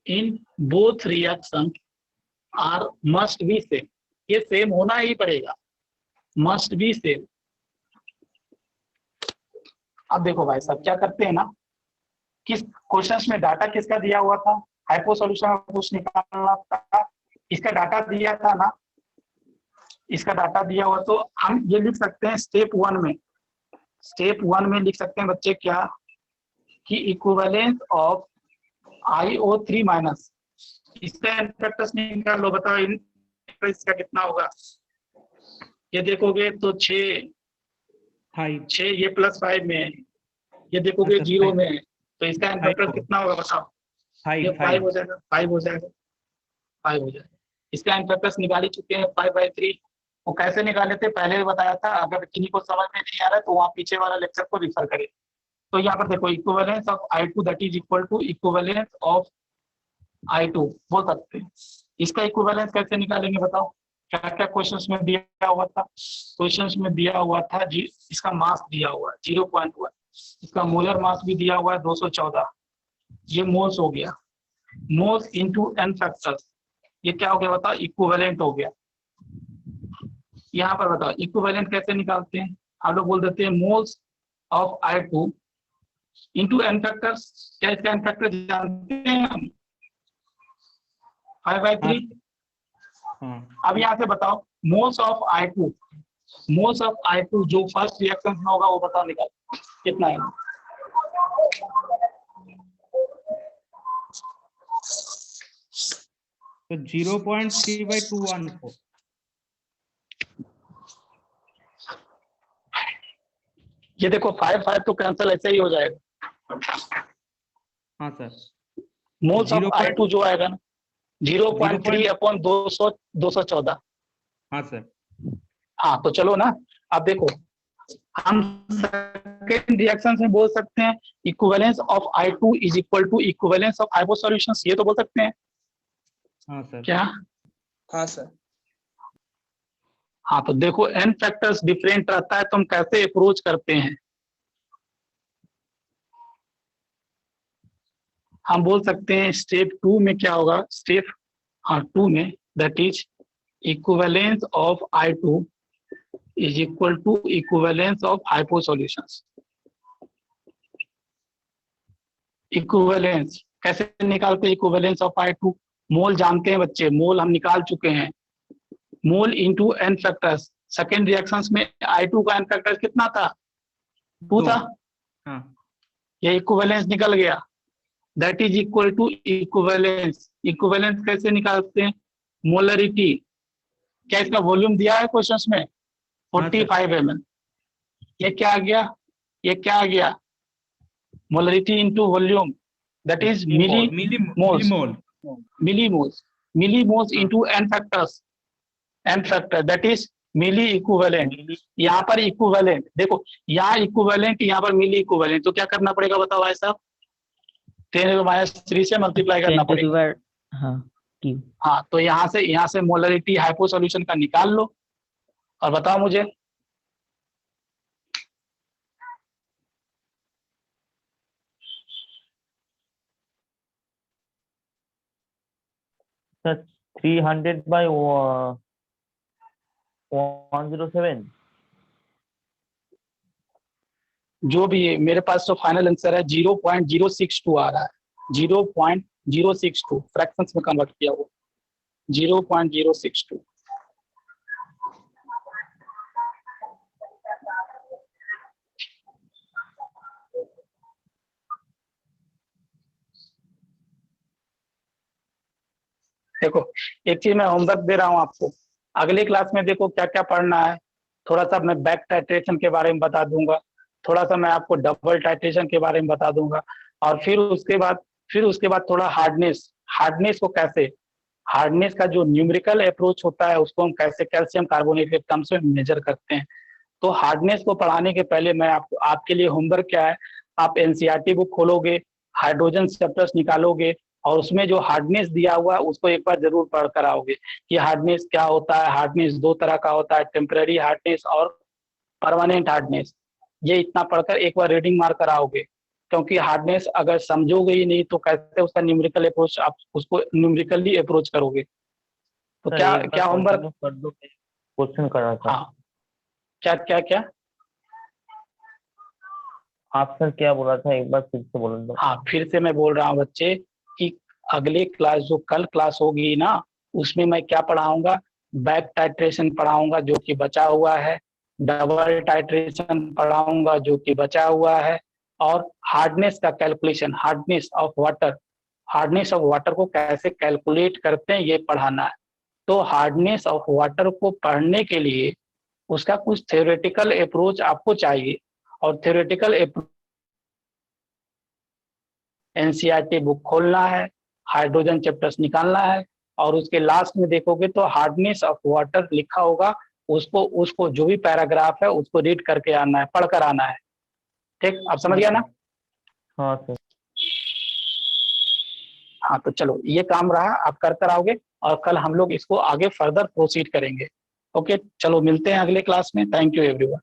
Speaker 1: in both reactions are must be same, ये सेम होना ही पड़ेगा, मस्ट बी सेम। अब देखो भाई साहब क्या करते हैं ना, किस क्वेश्चन में डाटा किसका दिया हुआ था, हाइपो सॉल्यूशन में कुछ निकालना था, इसका डाटा दिया था ना, इसका डाटा दिया हुआ, तो हम ये लिख सकते हैं स्टेप वन में लिख सकते हैं बच्चे क्या, कि इक्विवेलेंस ऑफ IO3 माइनस, इसका इनफैक्टर्स निकाल लो, बताओ इसका कितना होगा। ये देखोगे तो 6 ये +5 में है, ये देखोगे 0 में है, तो इसका इनफैक्टर कितना होगा बताओ। ये 5 हो जाएगा, 5 हो जाएगा, 5 हो जाएगा। इसका इनफैक्टर्स निकाल ही चुके हैं 5/3। वो कैसे निकाले थे पहले भी बताया था, अगर किन्हीं को समझ में नहीं आ रहा है तो वहाँ पीछे वाला लेक्चर को रिफर करें। तो यहाँ पर देखो equivalence of I2 that is equal to equivalence of I2 बोल सकते हैं। इसका इक्विवेलेंस कैसे निकालेंगे बताओ, क्या क्या क्वेश्चंस में दिया हुआ था, क्वेश्चंस में दिया हुआ था जी, इसका मास दिया हुआ है 0.1, इसका मोलर मास भी दिया हुआ है 214, ये मोल्स हो गया, मोल्स इनटू n फैक्टर्स, ये क्या हो गया बताओ, इक्विवेलेंट हो गया। यहाँ पर बताओ इक्विवेलेंट कैसे निकालते हैं, हम लोग बोल देते हैं moles of I2 into n factors. क्या इसका n फैक्टर जानते हैं हम, 5/3। अब यहाँ से बताओ मोल्स ऑफ I2 जो फर्स्ट रिएक्शन में होगा वो बताओ निकाल कितना है।
Speaker 2: तो 0.3/214।
Speaker 1: ये देखो 5 तो कैंसिल ऐसे ही हो जाएगा।
Speaker 2: हाँ सर,
Speaker 1: मोल्स ऑफ I2 जो आएगा ना 0.3/214।
Speaker 2: हाँ सर।
Speaker 1: हाँ तो चलो ना, अब देखो हम सेकेंड रिएक्शन में बोल सकते हैं equivalence of I2 is equal to equivalence of hypo solutions, ये तो बोल सकते हैं।
Speaker 2: हाँ सर।
Speaker 1: क्या,
Speaker 3: हाँ सर।
Speaker 1: हाँ तो देखो n फैक्टर्स डिफरेंट रहता है तो हम कैसे अप्रोच करते हैं, हम बोल सकते हैं स्टेप 2 में क्या होगा, स्टेप 2 में that is equivalence of I2 is equal to equivalence of hypo solutions. Equivalence कैसे निकालते हैं, इक्विवेलेंस ऑफ I2 मोल जानते हैं बच्चे, मोल हम निकाल चुके हैं, mole into n factors. Second reactions में I2 का n फैक्टर कितना था, 2 था।
Speaker 2: हाँ।
Speaker 1: ये इक्विवेलेंस निकल गया, that is equal to equivalence. Equivalence कैसे निकालते हैं, मोलरिटी। क्या इसका वॉल्यूम दिया है क्वेश्चंस में, 45 ml। ये क्या आ गया, ये क्या आ गया, molarity into volume that is millimoles into n factors, n factor that is milli equivalent. यहाँ पर इक्विवेलेंट देखो, यहाँ इक्विवेलेंट, यहाँ पर मिली इक्विवेलेंट, तो क्या करना पड़ेगा बताओ भाई साहब, 10⁻³ से मल्टीप्लाई करना पड़ेगा। हाँ तो यहाँ से मोलरिटी हाइपो सॉल्यूशन का निकाल लो और बताओ मुझे।
Speaker 7: सर 300/107।
Speaker 1: जो भी है मेरे पास तो फाइनल आंसर है 0.062 आ रहा है, 0.062 फ्रैक्शंस में कन्वर्ट किया हुआ 0.062। देखो एक चीज मैं होमवर्क दे रहा हूँ आपको, अगले क्लास में देखो क्या क्या पढ़ना है। थोड़ा सा मैं बैक टाइट्रेशन के बारे में बता दूंगा, थोड़ा सा मैं आपको डबल टाइट्रेशन के बारे में बता दूंगा, और फिर उसके बाद थोड़ा हार्डनेस को कैसे, हार्डनेस का जो न्यूमेरिकल अप्रोच होता है उसको हम कैसे कैल्शियम कार्बोनेट के टर्म्स में मेजर करते हैं। तो हार्डनेस को पढ़ाने के पहले मैं आपके लिए होमवर्क क्या है, आप एनसीईआरटी बुक खोलोगे, हाइड्रोजन चैप्टर्स निकालोगे और उसमें जो हार्डनेस दिया हुआ है उसको एक बार जरूर पढ़ कर आओगे कि हार्डनेस क्या होता है। हार्डनेस 2 तरह का होता है, टेम्पररी हार्डनेस और परमानेंट हार्डनेस। ये इतना पढ़कर एक बार रीडिंग मार कर आओगे, क्योंकि हार्डनेस अगर समझोगे ही नहीं तो कैसे उसका न्यूमेरिकल अप्रोच, आप उसको न्यूमेरिकली अप्रोच करोगे। तो
Speaker 7: सर,
Speaker 1: क्या
Speaker 7: एक बार
Speaker 1: क्या होमवर्क,
Speaker 7: continue कर दो, क्वेश्चन कर रहा था।
Speaker 1: हाँ क्या क्या क्या
Speaker 7: आप सर क्या बोला था, एक बार फिर से बोल दो।
Speaker 1: हाँ फिर से मैं बोल रहा हूँ बच्चे कि अगले क्लास जो कल क्लास होगी ना, उसमें मैं क्या पढ़ाऊंगा, बैक टाइट्रेशन पढ़ाऊंगा जो कि बचा हुआ है, डबल टाइट्रेशन पढ़ाऊंगा जो कि बचा हुआ है, और हार्डनेस का कैलकुलेशन, हार्डनेस ऑफ वाटर को कैसे कैलकुलेट करते हैं ये पढ़ाना है। तो हार्डनेस ऑफ वाटर को पढ़ने के लिए उसका कुछ थ्योरेटिकल अप्रोच आपको चाहिए, और थ्योरेटिकल एनसीईआरटी बुक खोलना है, हाइड्रोजन चैप्टर्स निकालना है, और उसके लास्ट में देखोगे तो हार्डनेस ऑफ वाटर लिखा होगा, उसको उसको जो भी पैराग्राफ है उसको रीड करके आना है, पढ़ कर आना है। ठीक, आप समझ गया ना?
Speaker 7: हाँ सर।
Speaker 1: हाँ तो चलो ये काम रहा, आप कर कर आओगे और कल हम लोग इसको आगे फर्दर प्रोसीड करेंगे। ओके चलो मिलते हैं अगले क्लास में। Thank you everyone.